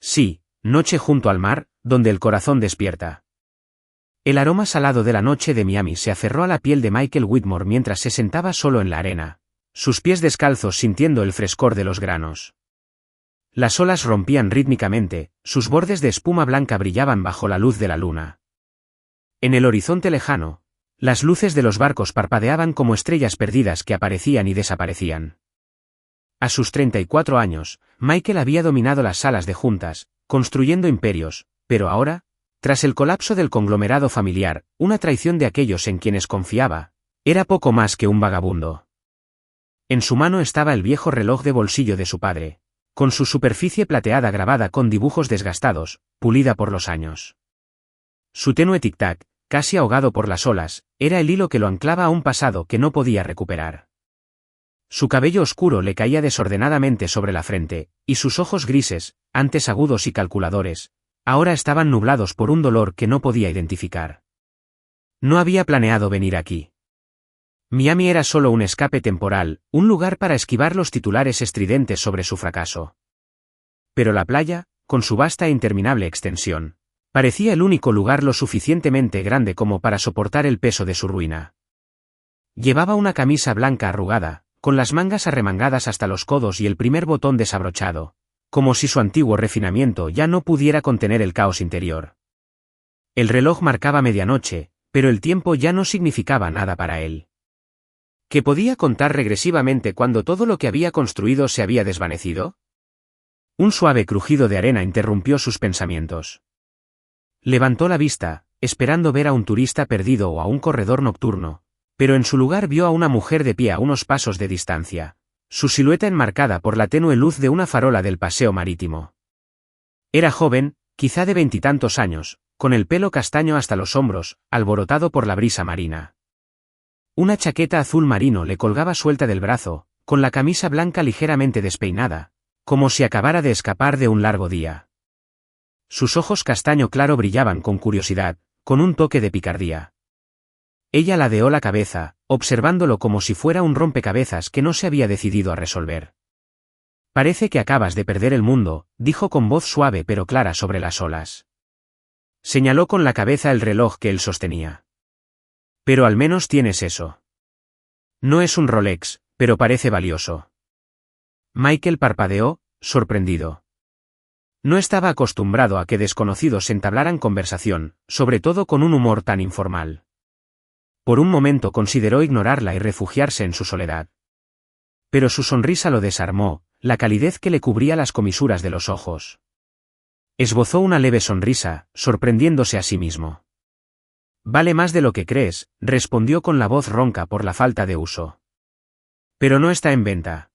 Sí, noche junto al mar, donde el corazón despierta. El aroma salado de la noche de Miami se aferró a la piel de Michael Whitmore mientras se sentaba solo en la arena, sus pies descalzos sintiendo el frescor de los granos. Las olas rompían rítmicamente, sus bordes de espuma blanca brillaban bajo la luz de la luna. En el horizonte lejano, las luces de los barcos parpadeaban como estrellas perdidas que aparecían y desaparecían. A sus 34 años, Michael había dominado las salas de juntas, construyendo imperios, pero ahora, tras el colapso del conglomerado familiar, una traición de aquellos en quienes confiaba, era poco más que un vagabundo. En su mano estaba el viejo reloj de bolsillo de su padre, con su superficie plateada grabada con dibujos desgastados, pulida por los años. Su tenue tic-tac, casi ahogado por las olas, era el hilo que lo anclaba a un pasado que no podía recuperar. Su cabello oscuro le caía desordenadamente sobre la frente, y sus ojos grises, antes agudos y calculadores, ahora estaban nublados por un dolor que no podía identificar. No había planeado venir aquí. Miami era solo un escape temporal, un lugar para esquivar los titulares estridentes sobre su fracaso. Pero la playa, con su vasta e interminable extensión, parecía el único lugar lo suficientemente grande como para soportar el peso de su ruina. Llevaba una camisa blanca arrugada, con las mangas arremangadas hasta los codos y el primer botón desabrochado, como si su antiguo refinamiento ya no pudiera contener el caos interior. El reloj marcaba medianoche, pero el tiempo ya no significaba nada para él. ¿Que podía contar regresivamente cuando todo lo que había construido se había desvanecido? Un suave crujido de arena interrumpió sus pensamientos. Levantó la vista, esperando ver a un turista perdido o a un corredor nocturno, pero en su lugar vio a una mujer de pie a unos pasos de distancia, su silueta enmarcada por la tenue luz de una farola del paseo marítimo. Era joven, quizá de 20 y tantos años, con el pelo castaño hasta los hombros, alborotado por la brisa marina. Una chaqueta azul marino le colgaba suelta del brazo, con la camisa blanca ligeramente despeinada, como si acabara de escapar de un largo día. Sus ojos castaño claro brillaban con curiosidad, con un toque de picardía. Ella ladeó la cabeza, observándolo como si fuera un rompecabezas que no se había decidido a resolver. «Parece que acabas de perder el mundo», dijo con voz suave pero clara sobre las olas. Señaló con la cabeza el reloj que él sostenía. «Pero al menos tienes eso. No es un Rolex, pero parece valioso». Michael parpadeó, sorprendido. No estaba acostumbrado a que desconocidos entablaran conversación, sobre todo con un humor tan informal. Por un momento consideró ignorarla y refugiarse en su soledad. Pero su sonrisa lo desarmó, la calidez que le cubría las comisuras de los ojos. Esbozó una leve sonrisa, sorprendiéndose a sí mismo. «Vale más de lo que crees», respondió con la voz ronca por la falta de uso. «Pero no está en venta».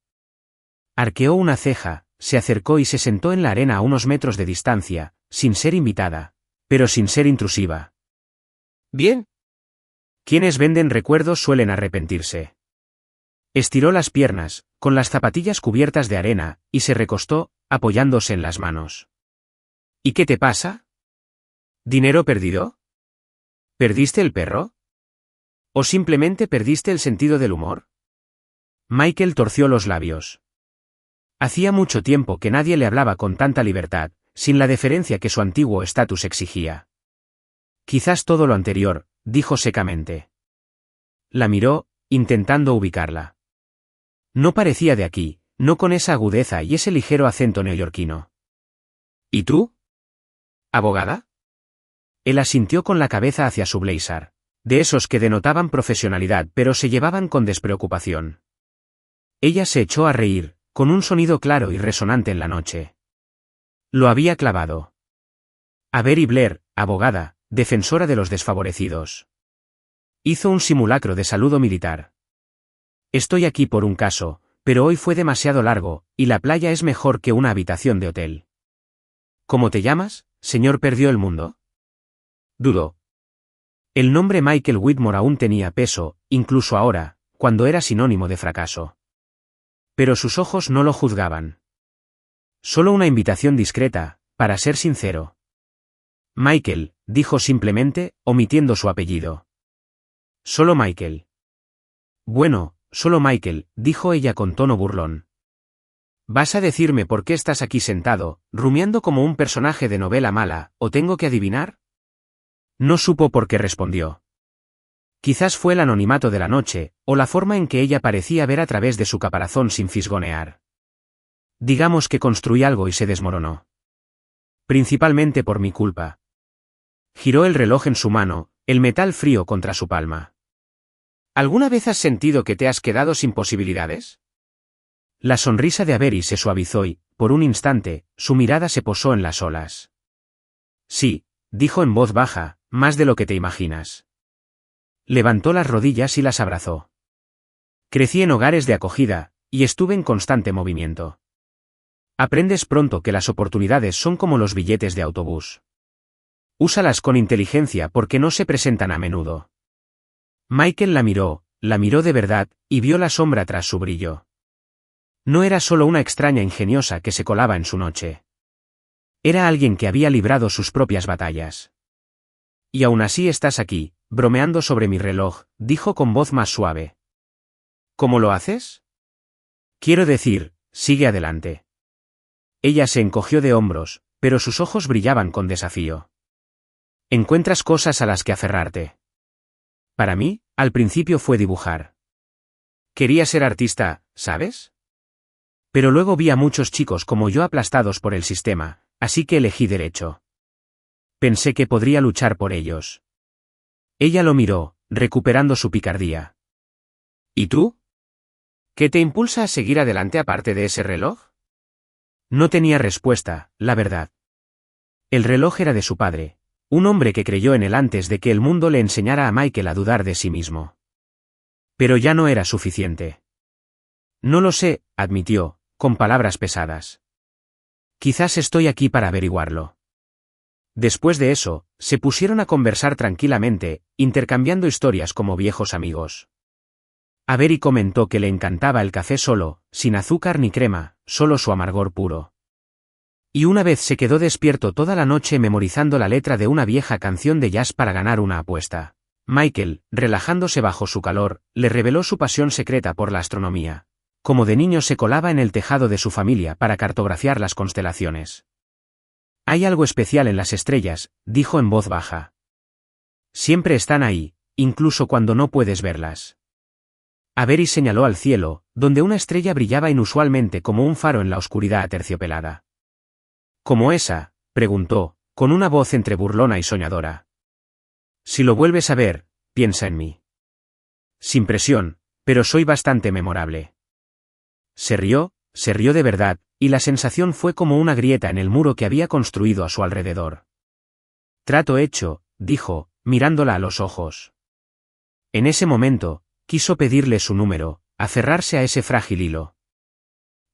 Arqueó una ceja, se acercó y se sentó en la arena a unos metros de distancia, sin ser invitada, pero sin ser intrusiva. «Bien». Quienes venden recuerdos suelen arrepentirse. Estiró las piernas, con las zapatillas cubiertas de arena, y se recostó, apoyándose en las manos. «¿Y qué te pasa? ¿Dinero perdido? ¿Perdiste el perro? ¿O simplemente perdiste el sentido del humor?» Michael torció los labios. Hacía mucho tiempo que nadie le hablaba con tanta libertad, sin la deferencia que su antiguo estatus exigía. «Quizás todo lo anterior», dijo secamente. La miró, intentando ubicarla. No parecía de aquí, no con esa agudeza y ese ligero acento neoyorquino. «¿Y tú? ¿Abogada?» Él asintió con la cabeza hacia su blazer, de esos que denotaban profesionalidad pero se llevaban con despreocupación. Ella se echó a reír, con un sonido claro y resonante en la noche. Lo había clavado. «Avery Blair, abogada, defensora de los desfavorecidos». Hizo un simulacro de saludo militar. «Estoy aquí por un caso, pero hoy fue demasiado largo, y la playa es mejor que una habitación de hotel». «¿Cómo te llamas, señor perdió el mundo?» Dudó. El nombre Michael Whitmore aún tenía peso, incluso ahora, cuando era sinónimo de fracaso. Pero sus ojos no lo juzgaban. Solo una invitación discreta, para ser sincero. «Michael», dijo simplemente, omitiendo su apellido. «Solo Michael». «Bueno, solo Michael», dijo ella con tono burlón. ¿Vas a decirme por qué estás aquí sentado, rumiando como un personaje de novela mala, o tengo que adivinar? No supo por qué respondió. Quizás fue el anonimato de la noche, o la forma en que ella parecía ver a través de su caparazón sin fisgonear. Digamos que construí algo y se desmoronó. Principalmente por mi culpa. Giró el reloj en su mano, el metal frío contra su palma. ¿Alguna vez has sentido que te has quedado sin posibilidades? La sonrisa de Avery se suavizó y, por un instante, su mirada se posó en las olas. Sí, dijo en voz baja, más de lo que te imaginas. Levantó las rodillas y las abrazó. Crecí en hogares de acogida, y estuve en constante movimiento. Aprendes pronto que las oportunidades son como los billetes de autobús. Úsalas con inteligencia porque no se presentan a menudo. Michael la miró de verdad, y vio la sombra tras su brillo. No era solo una extraña ingeniosa que se colaba en su noche. Era alguien que había librado sus propias batallas. Y aún así estás aquí, bromeando sobre mi reloj, dijo con voz más suave. ¿Cómo lo haces? Quiero decir, sigue adelante. Ella se encogió de hombros, pero sus ojos brillaban con desafío. Encuentras cosas a las que aferrarte. Para mí, al principio fue dibujar. Quería ser artista, ¿sabes? Pero luego vi a muchos chicos como yo aplastados por el sistema, así que elegí derecho. Pensé que podría luchar por ellos. Ella lo miró, recuperando su picardía. ¿Y tú? ¿Qué te impulsa a seguir adelante aparte de ese reloj? No tenía respuesta, la verdad. El reloj era de su padre, un hombre que creyó en él antes de que el mundo le enseñara a Michael a dudar de sí mismo. Pero ya no era suficiente. No lo sé, admitió, con palabras pesadas. Quizás estoy aquí para averiguarlo. Después de eso, se pusieron a conversar tranquilamente, intercambiando historias como viejos amigos. Avery comentó que le encantaba el café solo, sin azúcar ni crema, solo su amargor puro. Y una vez se quedó despierto toda la noche memorizando la letra de una vieja canción de jazz para ganar una apuesta. Michael, relajándose bajo su calor, le reveló su pasión secreta por la astronomía. Como de niño se colaba en el tejado de su familia para cartografiar las constelaciones. Hay algo especial en las estrellas, dijo en voz baja. Siempre están ahí, incluso cuando no puedes verlas. Avery señaló al cielo, donde una estrella brillaba inusualmente como un faro en la oscuridad aterciopelada. ¿Como esa?, preguntó, con una voz entre burlona y soñadora. Si lo vuelves a ver, piensa en mí. Sin presión, pero soy bastante memorable. Se rió de verdad, y la sensación fue como una grieta en el muro que había construido a su alrededor. Trato hecho, dijo, mirándola a los ojos. En ese momento, quiso pedirle su número, aferrarse a ese frágil hilo.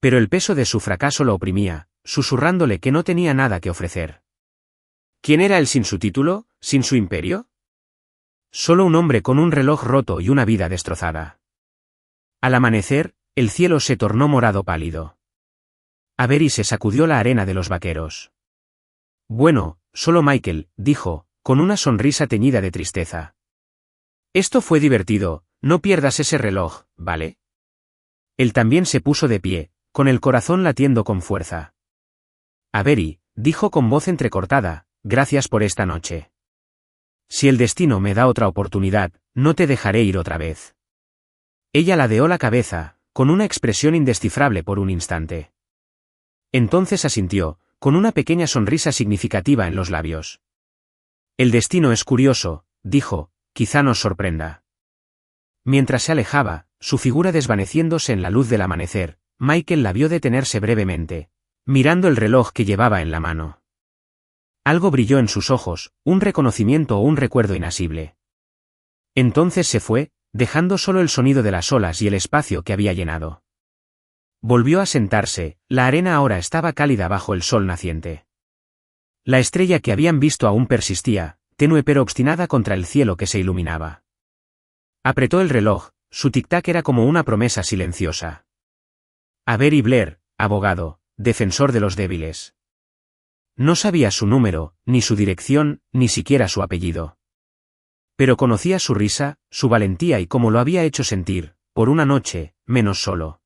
Pero el peso de su fracaso lo oprimía, susurrándole que no tenía nada que ofrecer. ¿Quién era él sin su título, sin su imperio? Solo un hombre con un reloj roto y una vida destrozada. Al amanecer, el cielo se tornó morado pálido. Avery se sacudió la arena de los vaqueros. Bueno, solo Michael, dijo, con una sonrisa teñida de tristeza. Esto fue divertido, no pierdas ese reloj, ¿vale? Él también se puso de pie, con el corazón latiendo con fuerza. Avery, dijo con voz entrecortada, gracias por esta noche. Si el destino me da otra oportunidad, no te dejaré ir otra vez. Ella ladeó la cabeza, con una expresión indescifrable por un instante. Entonces asintió, con una pequeña sonrisa significativa en los labios. El destino es curioso, dijo, quizá nos sorprenda. Mientras se alejaba, su figura desvaneciéndose en la luz del amanecer, Michael la vio detenerse brevemente, mirando el reloj que llevaba en la mano. Algo brilló en sus ojos, un reconocimiento o un recuerdo inasible. Entonces se fue, dejando solo el sonido de las olas y el espacio que había llenado. Volvió a sentarse, la arena ahora estaba cálida bajo el sol naciente. La estrella que habían visto aún persistía, tenue pero obstinada contra el cielo que se iluminaba. Apretó el reloj, su tic-tac era como una promesa silenciosa. Avery Blair, abogado, defensor de los débiles. No sabía su número, ni su dirección, ni siquiera su apellido. Pero conocía su risa, su valentía y cómo lo había hecho sentir, por una noche, menos solo.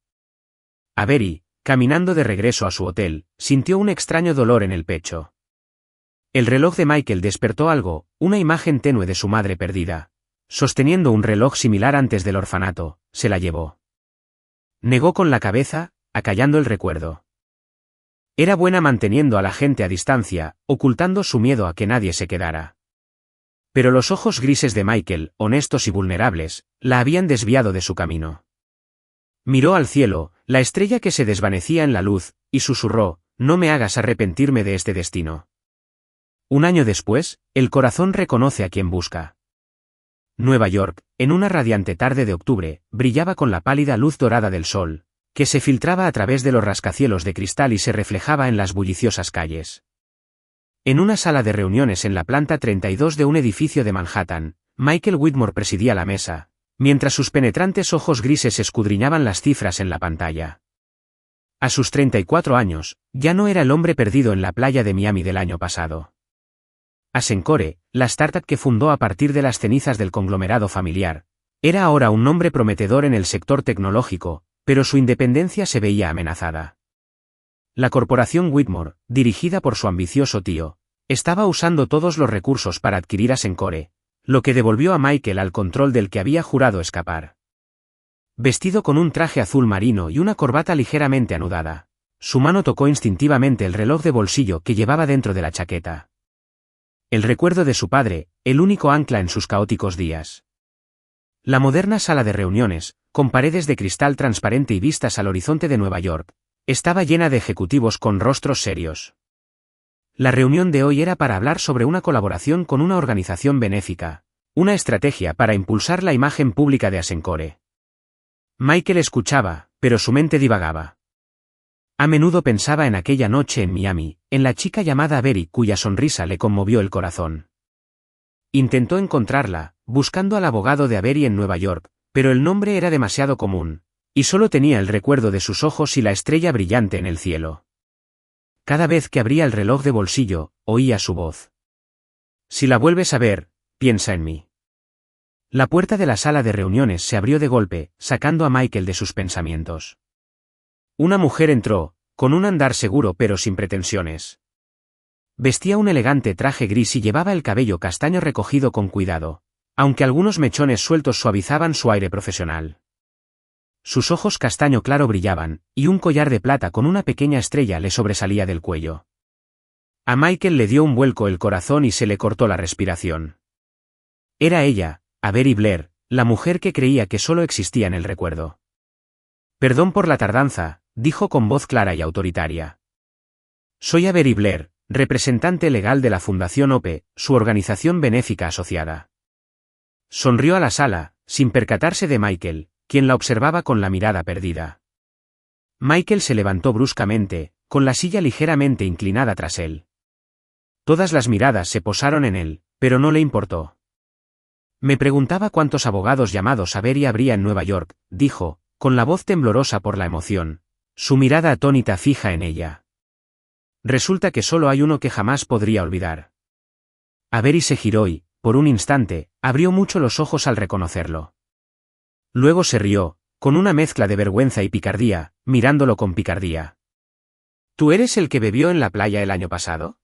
Avery, caminando de regreso a su hotel, sintió un extraño dolor en el pecho. El reloj de Michael despertó algo, una imagen tenue de su madre perdida. Sosteniendo un reloj similar antes del orfanato, se la llevó. Negó con la cabeza, acallando el recuerdo. Era buena manteniendo a la gente a distancia, ocultando su miedo a que nadie se quedara. Pero los ojos grises de Michael, honestos y vulnerables, la habían desviado de su camino. Miró al cielo, la estrella que se desvanecía en la luz, y susurró, «No me hagas arrepentirme de este destino». Un año después, el corazón reconoce a quien busca. Nueva York, en una radiante tarde de octubre, brillaba con la pálida luz dorada del sol, que se filtraba a través de los rascacielos de cristal y se reflejaba en las bulliciosas calles. En una sala de reuniones en la planta 32 de un edificio de Manhattan, Michael Whitmore presidía la mesa, mientras sus penetrantes ojos grises escudriñaban las cifras en la pantalla. A sus 34 años, ya no era el hombre perdido en la playa de Miami del año pasado. Asencore, la startup que fundó a partir de las cenizas del conglomerado familiar, era ahora un nombre prometedor en el sector tecnológico, pero su independencia se veía amenazada. La corporación Whitmore, dirigida por su ambicioso tío, estaba usando todos los recursos para adquirir Asencore, lo que devolvió a Michael al control del que había jurado escapar. Vestido con un traje azul marino y una corbata ligeramente anudada, su mano tocó instintivamente el reloj de bolsillo que llevaba dentro de la chaqueta. El recuerdo de su padre, el único ancla en sus caóticos días. La moderna sala de reuniones, con paredes de cristal transparente y vistas al horizonte de Nueva York, estaba llena de ejecutivos con rostros serios. La reunión de hoy era para hablar sobre una colaboración con una organización benéfica, una estrategia para impulsar la imagen pública de Asencore. Michael escuchaba, pero su mente divagaba. A menudo pensaba en aquella noche en Miami, en la chica llamada Avery cuya sonrisa le conmovió el corazón. Intentó encontrarla, buscando al abogado de Avery en Nueva York, pero el nombre era demasiado común, y solo tenía el recuerdo de sus ojos y la estrella brillante en el cielo. Cada vez que abría el reloj de bolsillo, oía su voz. Si la vuelves a ver, piensa en mí. La puerta de la sala de reuniones se abrió de golpe, sacando a Michael de sus pensamientos. Una mujer entró, con un andar seguro pero sin pretensiones. Vestía un elegante traje gris y llevaba el cabello castaño recogido con cuidado, aunque algunos mechones sueltos suavizaban su aire profesional. Sus ojos castaño claro brillaban, y un collar de plata con una pequeña estrella le sobresalía del cuello. A Michael le dio un vuelco el corazón y se le cortó la respiración. Era ella, Avery Blair, la mujer que creía que solo existía en el recuerdo. Perdón por la tardanza, dijo con voz clara y autoritaria. Soy Avery Blair, representante legal de la Fundación OPE, su organización benéfica asociada. Sonrió a la sala, sin percatarse de Michael, quien la observaba con la mirada perdida. Michael se levantó bruscamente, con la silla ligeramente inclinada tras él. Todas las miradas se posaron en él, pero no le importó. Me preguntaba cuántos abogados llamados Avery habría en Nueva York, dijo, con la voz temblorosa por la emoción, su mirada atónita fija en ella. Resulta que solo hay uno que jamás podría olvidar. Avery se giró y, por un instante, abrió mucho los ojos al reconocerlo. Luego se rió, con una mezcla de vergüenza y picardía, mirándolo con picardía. ¿Tú eres el que bebió en la playa el año pasado?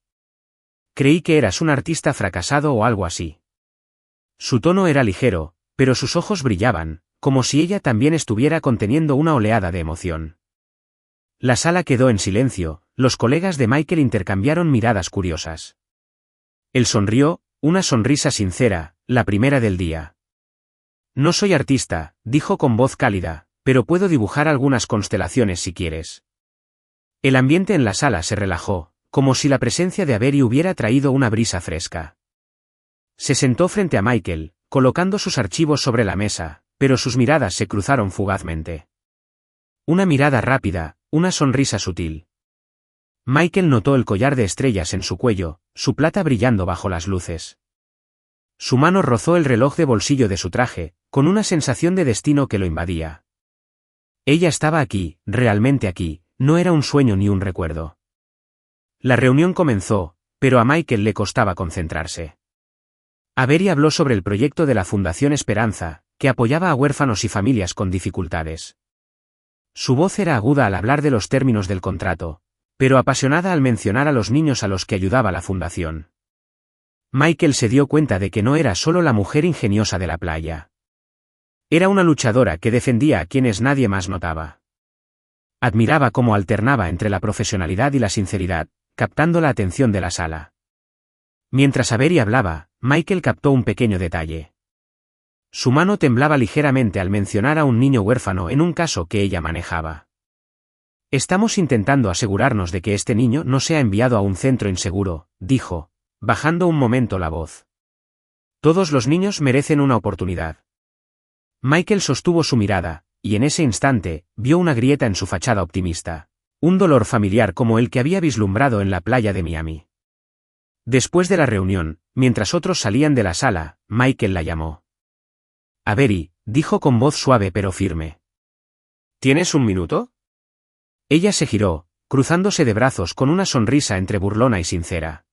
Creí que eras un artista fracasado o algo así. Su tono era ligero, pero sus ojos brillaban, como si ella también estuviera conteniendo una oleada de emoción. La sala quedó en silencio, los colegas de Michael intercambiaron miradas curiosas. Él sonrió, una sonrisa sincera, la primera del día. No soy artista, dijo con voz cálida, pero puedo dibujar algunas constelaciones si quieres. El ambiente en la sala se relajó, como si la presencia de Avery hubiera traído una brisa fresca. Se sentó frente a Michael, colocando sus archivos sobre la mesa, pero sus miradas se cruzaron fugazmente. Una mirada rápida, una sonrisa sutil. Michael notó el collar de estrellas en su cuello, su plata brillando bajo las luces. Su mano rozó el reloj de bolsillo de su traje, con una sensación de destino que lo invadía. Ella estaba aquí, realmente aquí, no era un sueño ni un recuerdo. La reunión comenzó, pero a Michael le costaba concentrarse. Avery habló sobre el proyecto de la Fundación Esperanza, que apoyaba a huérfanos y familias con dificultades. Su voz era aguda al hablar de los términos del contrato, pero apasionada al mencionar a los niños a los que ayudaba la fundación. Michael se dio cuenta de que no era solo la mujer ingeniosa de la playa. Era una luchadora que defendía a quienes nadie más notaba. Admiraba cómo alternaba entre la profesionalidad y la sinceridad, captando la atención de la sala. Mientras Avery hablaba, Michael captó un pequeño detalle. Su mano temblaba ligeramente al mencionar a un niño huérfano en un caso que ella manejaba. Estamos intentando asegurarnos de que este niño no sea enviado a un centro inseguro, dijo, bajando un momento la voz. Todos los niños merecen una oportunidad. Michael sostuvo su mirada, y en ese instante, vio una grieta en su fachada optimista. Un dolor familiar como el que había vislumbrado en la playa de Miami. Después de la reunión, mientras otros salían de la sala, Michael la llamó. Avery, dijo con voz suave pero firme. ¿Tienes un minuto? Ella se giró, cruzándose de brazos con una sonrisa entre burlona y sincera.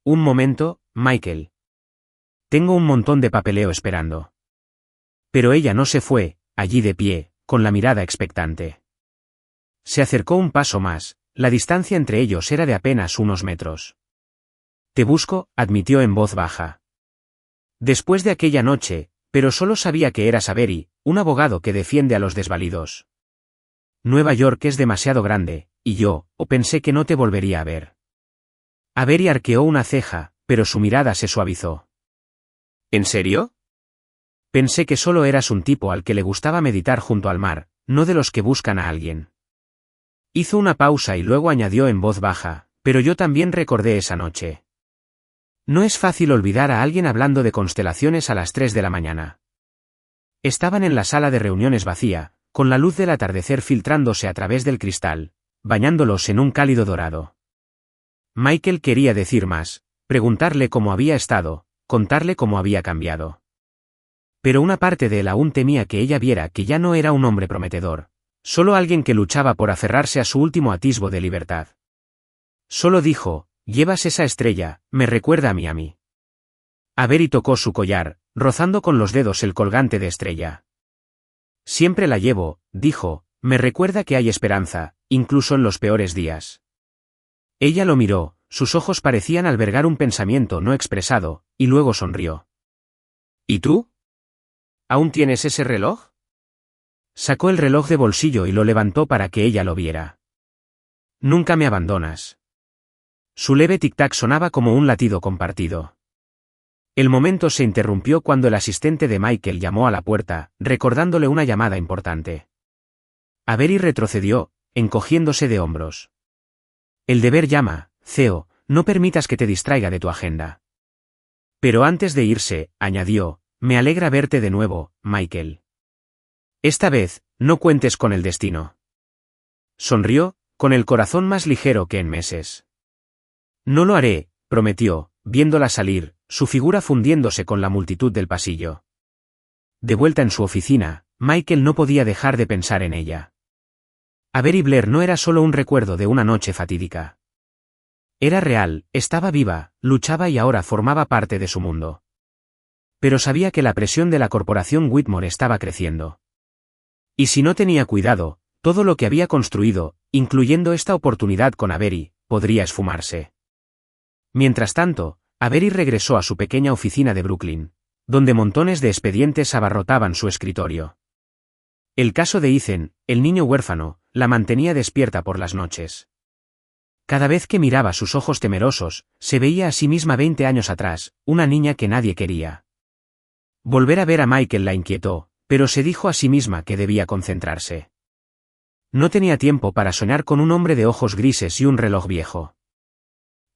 Un momento, Michael. Tengo un montón de papeleo esperando. Pero ella no se fue, allí de pie, con la mirada expectante. Se acercó un paso más, la distancia entre ellos era de apenas unos metros. Te busco, admitió en voz baja. Después de aquella noche, pero solo sabía que eras Avery, un abogado que defiende a los desvalidos. Nueva York es demasiado grande, y yo, pensé que no te volvería a ver. Avery arqueó una ceja, pero su mirada se suavizó. ¿En serio? Pensé que solo eras un tipo al que le gustaba meditar junto al mar, no de los que buscan a alguien. Hizo una pausa y luego añadió en voz baja, pero yo también recordé esa noche. No es fácil olvidar a alguien hablando de constelaciones a las 3 de la mañana. Estaban en la sala de reuniones vacía, con la luz del atardecer filtrándose a través del cristal, bañándolos en un cálido dorado. Michael quería decir más, preguntarle cómo había estado, contarle cómo había cambiado. Pero una parte de él aún temía que ella viera que ya no era un hombre prometedor, solo alguien que luchaba por aferrarse a su último atisbo de libertad. Solo dijo, llevas esa estrella, me recuerda a Miami. Avery tocó su collar, rozando con los dedos el colgante de estrella. Siempre la llevo, dijo, me recuerda que hay esperanza, incluso en los peores días. Ella lo miró, sus ojos parecían albergar un pensamiento no expresado, y luego sonrió. ¿Y tú? ¿Aún tienes ese reloj? Sacó el reloj de bolsillo y lo levantó para que ella lo viera. Nunca me abandonas. Su leve tic-tac sonaba como un latido compartido. El momento se interrumpió cuando el asistente de Michael llamó a la puerta, recordándole una llamada importante. Avery retrocedió, encogiéndose de hombros. El deber llama, Theo, no permitas que te distraiga de tu agenda. Pero antes de irse, añadió, me alegra verte de nuevo, Michael. Esta vez, no cuentes con el destino. Sonrió, con el corazón más ligero que en meses. No lo haré, prometió, viéndola salir, su figura fundiéndose con la multitud del pasillo. De vuelta en su oficina, Michael no podía dejar de pensar en ella. Avery Blair no era solo un recuerdo de una noche fatídica. Era real, estaba viva, luchaba y ahora formaba parte de su mundo. Pero sabía que la presión de la corporación Whitmore estaba creciendo. Y si no tenía cuidado, todo lo que había construido, incluyendo esta oportunidad con Avery, podría esfumarse. Mientras tanto, Avery regresó a su pequeña oficina de Brooklyn, donde montones de expedientes abarrotaban su escritorio. El caso de Ethan, el niño huérfano, la mantenía despierta por las noches. Cada vez que miraba sus ojos temerosos, se veía a sí misma 20 años atrás, una niña que nadie quería. Volver a ver a Michael la inquietó, pero se dijo a sí misma que debía concentrarse. No tenía tiempo para soñar con un hombre de ojos grises y un reloj viejo.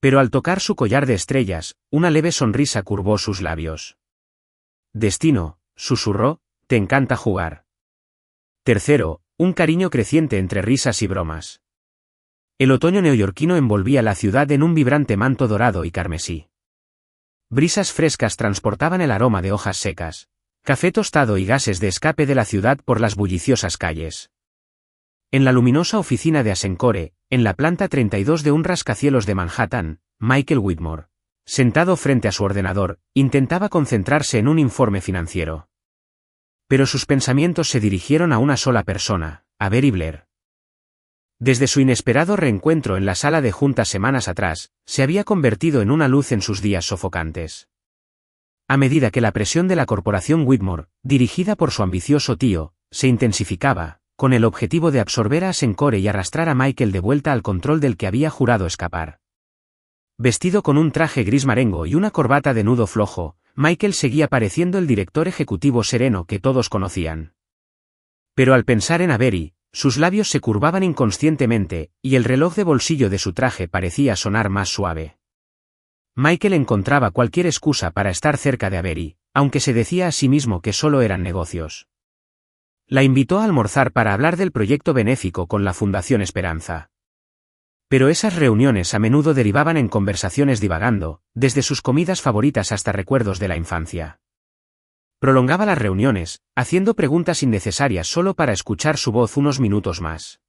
Pero al tocar su collar de estrellas, una leve sonrisa curvó sus labios. Destino, susurró, te encanta jugar. Tercero, un cariño creciente entre risas y bromas. El otoño neoyorquino envolvía la ciudad en un vibrante manto dorado y carmesí. Brisas frescas transportaban el aroma de hojas secas, café tostado y gases de escape de la ciudad por las bulliciosas calles. En la luminosa oficina de Asencore, en la planta 32 de un rascacielos de Manhattan, Michael Whitmore, sentado frente a su ordenador, intentaba concentrarse en un informe financiero. Pero sus pensamientos se dirigieron a una sola persona, Avery Blair. Desde su inesperado reencuentro en la sala de juntas semanas atrás, se había convertido en una luz en sus días sofocantes. A medida que la presión de la corporación Whitmore, dirigida por su ambicioso tío, se intensificaba, con el objetivo de absorber a Asencore y arrastrar a Michael de vuelta al control del que había jurado escapar. Vestido con un traje gris marengo y una corbata de nudo flojo, Michael seguía pareciendo el director ejecutivo sereno que todos conocían. Pero al pensar en Avery, sus labios se curvaban inconscientemente, y el reloj de bolsillo de su traje parecía sonar más suave. Michael encontraba cualquier excusa para estar cerca de Avery, aunque se decía a sí mismo que solo eran negocios. La invitó a almorzar para hablar del proyecto benéfico con la Fundación Esperanza. Pero esas reuniones a menudo derivaban en conversaciones divagando, desde sus comidas favoritas hasta recuerdos de la infancia. Prolongaba las reuniones, haciendo preguntas innecesarias solo para escuchar su voz unos minutos más.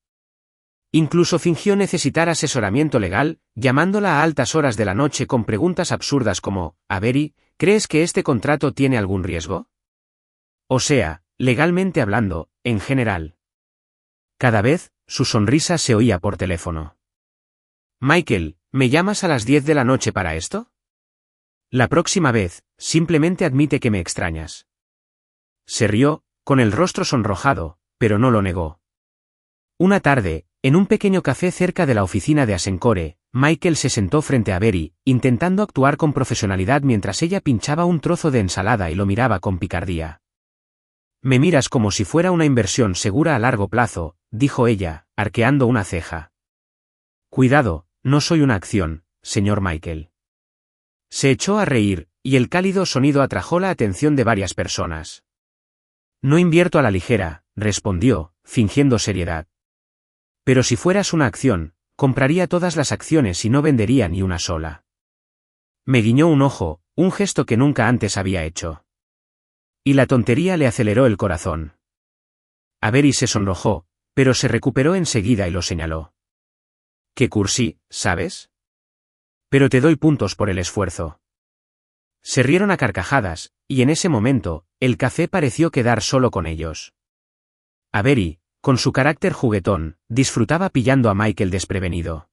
Incluso fingió necesitar asesoramiento legal, llamándola a altas horas de la noche con preguntas absurdas como, «Avery, ¿crees que este contrato tiene algún riesgo?». O sea, legalmente hablando, en general. Cada vez, su sonrisa se oía por teléfono. «Michael, ¿me llamas a las 10 de la noche para esto?». «La próxima vez, simplemente admite que me extrañas». Se rió, con el rostro sonrojado, pero no lo negó. Una tarde, en un pequeño café cerca de la oficina de Asencore, Michael se sentó frente a Avery, intentando actuar con profesionalidad mientras ella pinchaba un trozo de ensalada y lo miraba con picardía. «Me miras como si fuera una inversión segura a largo plazo», dijo ella, arqueando una ceja. «Cuidado, no soy una acción, señor Michael». Se echó a reír, y el cálido sonido atrajo la atención de varias personas. «No invierto a la ligera», respondió, fingiendo seriedad. «Pero si fueras una acción, compraría todas las acciones y no vendería ni una sola». Me guiñó un ojo, un gesto que nunca antes había hecho. Y la tontería le aceleró el corazón. Avery se sonrojó, pero se recuperó enseguida y lo señaló. «Qué cursi, ¿sabes? Pero te doy puntos por el esfuerzo». Se rieron a carcajadas, y en ese momento, el café pareció quedar solo con ellos. Avery, con su carácter juguetón, disfrutaba pillando a Michael desprevenido.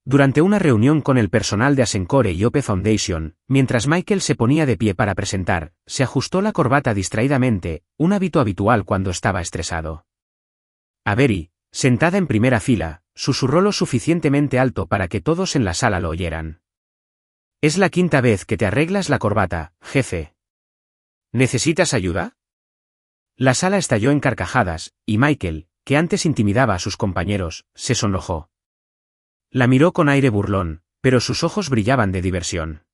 Durante una reunión con el personal de Asencore y Ope Foundation, mientras Michael se ponía de pie para presentar, se ajustó la corbata distraídamente, un hábito habitual cuando estaba estresado. Avery, sentada en primera fila, susurró lo suficientemente alto para que todos en la sala lo oyeran. «Es la quinta vez que te arreglas la corbata, jefe. ¿Necesitas ayuda?». La sala estalló en carcajadas, y Michael, que antes intimidaba a sus compañeros, se sonrojó. La miró con aire burlón, pero sus ojos brillaban de diversión.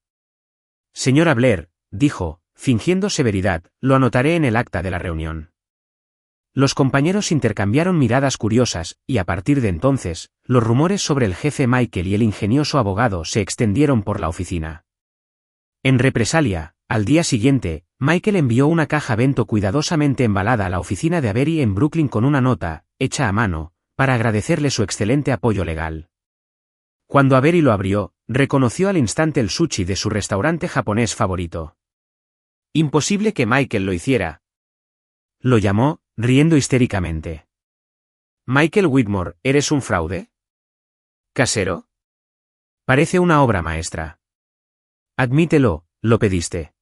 «Señora Blair», dijo, fingiendo severidad, «lo anotaré en el acta de la reunión». Los compañeros intercambiaron miradas curiosas, y a partir de entonces, los rumores sobre el jefe Michael y el ingenioso abogado se extendieron por la oficina. En represalia, al día siguiente, Michael envió una caja bento cuidadosamente embalada a la oficina de Avery en Brooklyn con una nota, hecha a mano, para agradecerle su excelente apoyo legal. Cuando Avery lo abrió, reconoció al instante el sushi de su restaurante japonés favorito. «Imposible que Michael lo hiciera», lo llamó, riendo histéricamente. «Michael Whitmore, ¿eres un fraude? ¿Casero? Parece una obra maestra. Admítelo, lo pediste».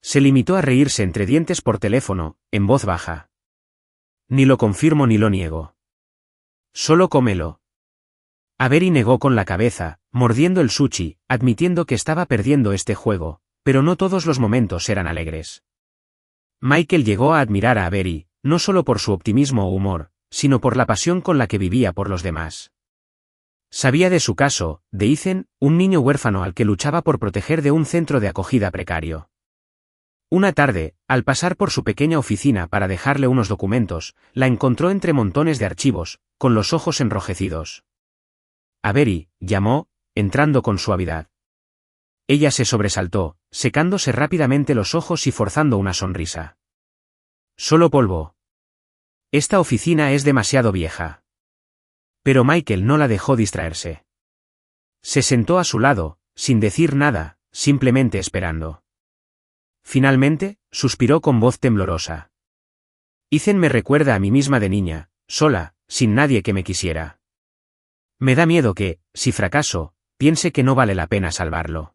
Se limitó a reírse entre dientes por teléfono, en voz baja. «Ni lo confirmo ni lo niego. Solo cómelo». Avery negó con la cabeza, mordiendo el sushi, admitiendo que estaba perdiendo este juego, pero no todos los momentos eran alegres. Michael llegó a admirar a Avery, no solo por su optimismo o humor, sino por la pasión con la que vivía por los demás. Sabía de su caso, de Ethan, un niño huérfano al que luchaba por proteger de un centro de acogida precario. Una tarde, al pasar por su pequeña oficina para dejarle unos documentos, la encontró entre montones de archivos, con los ojos enrojecidos. «Avery», llamó, entrando con suavidad. Ella se sobresaltó, secándose rápidamente los ojos y forzando una sonrisa. «Solo polvo. Esta oficina es demasiado vieja». Pero Michael no la dejó distraerse. Se sentó a su lado, sin decir nada, simplemente esperando. Finalmente, suspiró con voz temblorosa. «Ethan me recuerda a mí misma de niña, sola, sin nadie que me quisiera. Me da miedo que, si fracaso, piense que no vale la pena salvarlo.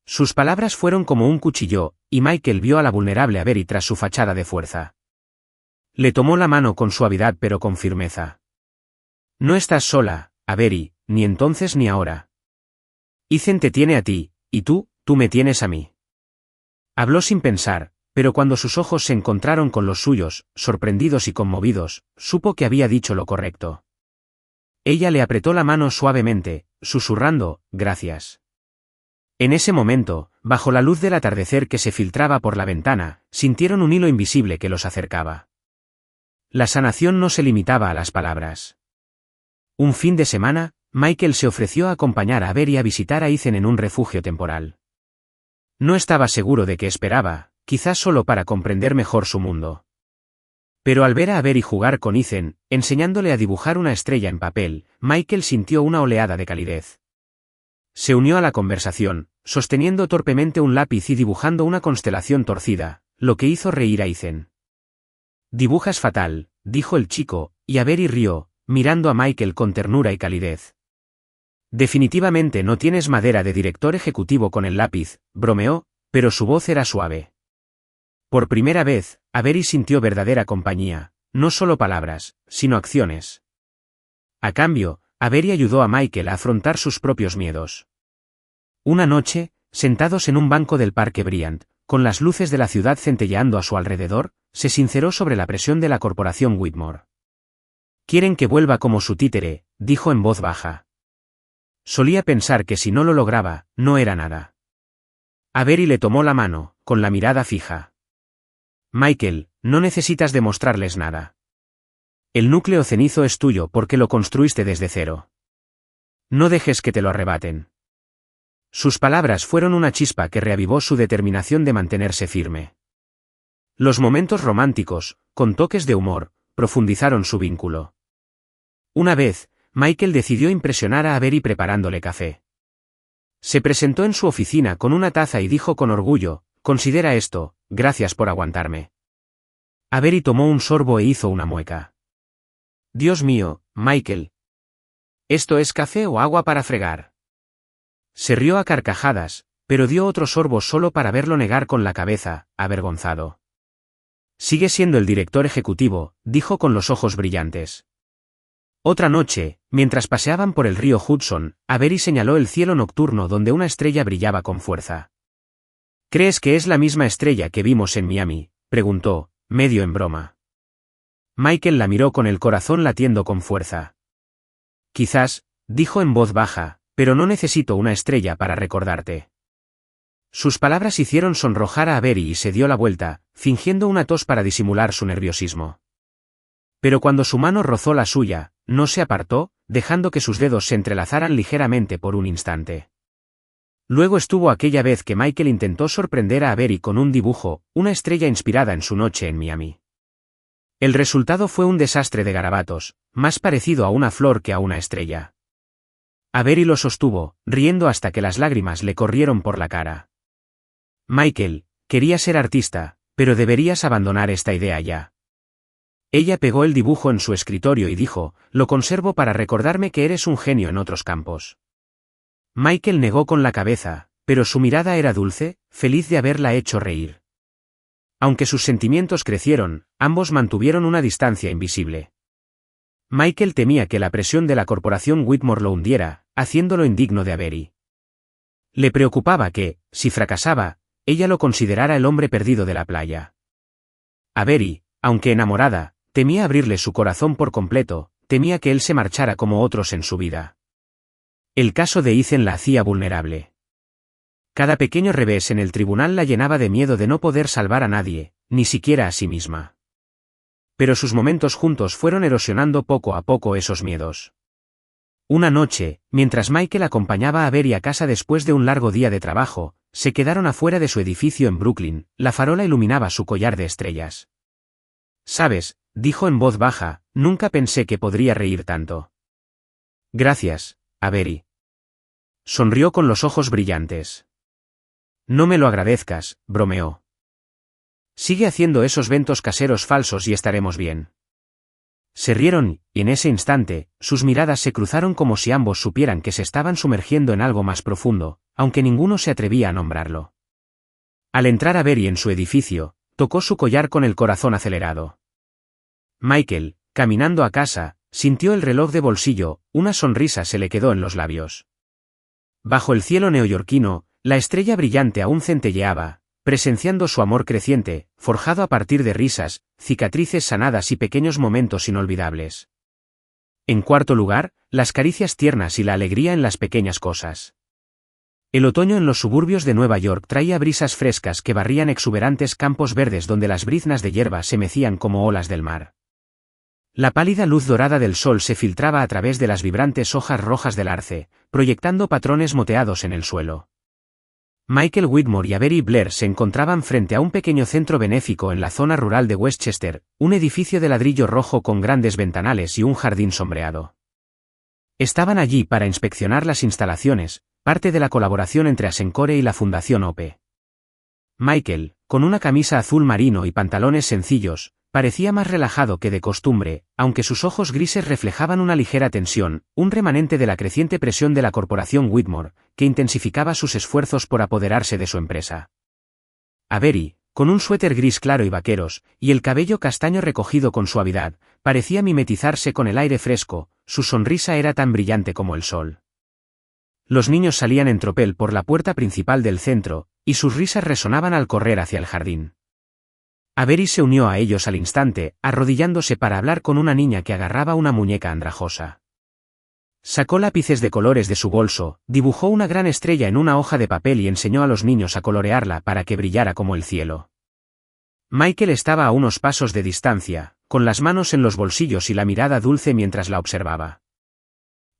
Sus palabras fueron como un cuchillo, y Michael vio a la vulnerable Avery tras su fachada de fuerza. Le tomó la mano con suavidad pero con firmeza. No estás sola, Avery, ni entonces ni ahora. Ethan te tiene a ti, y tú me tienes a mí. Habló sin pensar, pero cuando sus ojos se encontraron con los suyos, sorprendidos y conmovidos, supo que había dicho lo correcto. Ella le apretó la mano suavemente, susurrando, gracias. En ese momento, bajo la luz del atardecer que se filtraba por la ventana, sintieron un hilo invisible que los acercaba. La sanación no se limitaba a las palabras. Un fin de semana, Michael se ofreció a acompañar a Avery a visitar a Ethan en un refugio temporal. No estaba seguro de qué esperaba, quizás solo para comprender mejor su mundo. Pero al ver a Avery jugar con Ethan, enseñándole a dibujar una estrella en papel, Michael sintió una oleada de calidez. Se unió a la conversación, sosteniendo torpemente un lápiz y dibujando una constelación torcida, lo que hizo reír a Ethan. Dibujas fatal, dijo el chico, y Avery rió, mirando a Michael con ternura y calidez. Definitivamente no tienes madera de director ejecutivo con el lápiz, bromeó, pero su voz era suave. Por primera vez, Avery sintió verdadera compañía, no solo palabras, sino acciones. A cambio, Avery ayudó a Michael a afrontar sus propios miedos. Una noche, sentados en un banco del Parque Bryant, con las luces de la ciudad centelleando a su alrededor, se sinceró sobre la presión de la corporación Whitmore. Quieren que vuelva como su títere, dijo en voz baja. Solía pensar que si no lo lograba, no era nada. Avery le tomó la mano, con la mirada fija. Michael, no necesitas demostrarles nada. El núcleo cenizo es tuyo porque lo construiste desde cero. No dejes que te lo arrebaten. Sus palabras fueron una chispa que reavivó su determinación de mantenerse firme. Los momentos románticos, con toques de humor, profundizaron su vínculo. Una vez, Michael decidió impresionar a Avery preparándole café. Se presentó en su oficina con una taza y dijo con orgullo, considera esto, gracias por aguantarme. Avery tomó un sorbo e hizo una mueca. Dios mío, Michael. ¿Esto es café o agua para fregar? Se rió a carcajadas, pero dio otro sorbo solo para verlo negar con la cabeza, avergonzado. Sigue siendo el director ejecutivo, dijo con los ojos brillantes. Otra noche, mientras paseaban por el río Hudson, Avery señaló el cielo nocturno donde una estrella brillaba con fuerza. ¿Crees que es la misma estrella que vimos en Miami?, preguntó, medio en broma. Michael la miró con el corazón latiendo con fuerza. Quizás, dijo en voz baja, pero no necesito una estrella para recordarte. Sus palabras hicieron sonrojar a Avery y se dio la vuelta, fingiendo una tos para disimular su nerviosismo. Pero cuando su mano rozó la suya, no se apartó, dejando que sus dedos se entrelazaran ligeramente por un instante. Luego estuvo aquella vez que Michael intentó sorprender a Avery con un dibujo, una estrella inspirada en su noche en Miami. El resultado fue un desastre de garabatos, más parecido a una flor que a una estrella. Avery lo sostuvo, riendo hasta que las lágrimas le corrieron por la cara. Michael, quería ser artista, pero deberías abandonar esta idea ya. Ella pegó el dibujo en su escritorio y dijo, lo conservo para recordarme que eres un genio en otros campos. Michael negó con la cabeza, pero su mirada era dulce, feliz de haberla hecho reír. Aunque sus sentimientos crecieron, ambos mantuvieron una distancia invisible. Michael temía que la presión de la corporación Whitmore lo hundiera, haciéndolo indigno de Avery. Le preocupaba que, si fracasaba, ella lo considerara el hombre perdido de la playa. Avery, aunque enamorada, temía abrirle su corazón por completo, temía que él se marchara como otros en su vida. El caso de Ethan la hacía vulnerable. Cada pequeño revés en el tribunal la llenaba de miedo de no poder salvar a nadie, ni siquiera a sí misma. Pero sus momentos juntos fueron erosionando poco a poco esos miedos. Una noche, mientras Michael acompañaba a Avery a casa después de un largo día de trabajo, se quedaron afuera de su edificio en Brooklyn, la farola iluminaba su collar de estrellas. «Sabes», dijo en voz baja, «nunca pensé que podría reír tanto». «Gracias, Avery». Sonrió con los ojos brillantes. «No me lo agradezcas», bromeó. «Sigue haciendo esos ventos caseros falsos y estaremos bien». Se rieron, y en ese instante, sus miradas se cruzaron como si ambos supieran que se estaban sumergiendo en algo más profundo, aunque ninguno se atrevía a nombrarlo. Al entrar Avery en su edificio, tocó su collar con el corazón acelerado. Michael, caminando a casa, sintió el reloj de bolsillo, una sonrisa se le quedó en los labios. Bajo el cielo neoyorquino, la estrella brillante aún centelleaba, presenciando su amor creciente, forjado a partir de risas, cicatrices sanadas y pequeños momentos inolvidables. En cuarto lugar, las caricias tiernas y la alegría en las pequeñas cosas. El otoño en los suburbios de Nueva York traía brisas frescas que barrían exuberantes campos verdes donde las briznas de hierba se mecían como olas del mar. La pálida luz dorada del sol se filtraba a través de las vibrantes hojas rojas del arce, proyectando patrones moteados en el suelo. Michael Whitmore y Avery Blair se encontraban frente a un pequeño centro benéfico en la zona rural de Westchester, un edificio de ladrillo rojo con grandes ventanales y un jardín sombreado. Estaban allí para inspeccionar las instalaciones, parte de la colaboración entre Asencore y la Fundación OPE. Michael, con una camisa azul marino y pantalones sencillos, parecía más relajado que de costumbre, aunque sus ojos grises reflejaban una ligera tensión, un remanente de la creciente presión de la corporación Whitmore, que intensificaba sus esfuerzos por apoderarse de su empresa. Avery, con un suéter gris claro y vaqueros, y el cabello castaño recogido con suavidad, parecía mimetizarse con el aire fresco, su sonrisa era tan brillante como el sol. Los niños salían en tropel por la puerta principal del centro, y sus risas resonaban al correr hacia el jardín. Avery se unió a ellos al instante, arrodillándose para hablar con una niña que agarraba una muñeca andrajosa. Sacó lápices de colores de su bolso, dibujó una gran estrella en una hoja de papel y enseñó a los niños a colorearla para que brillara como el cielo. Michael estaba a unos pasos de distancia, con las manos en los bolsillos y la mirada dulce mientras la observaba.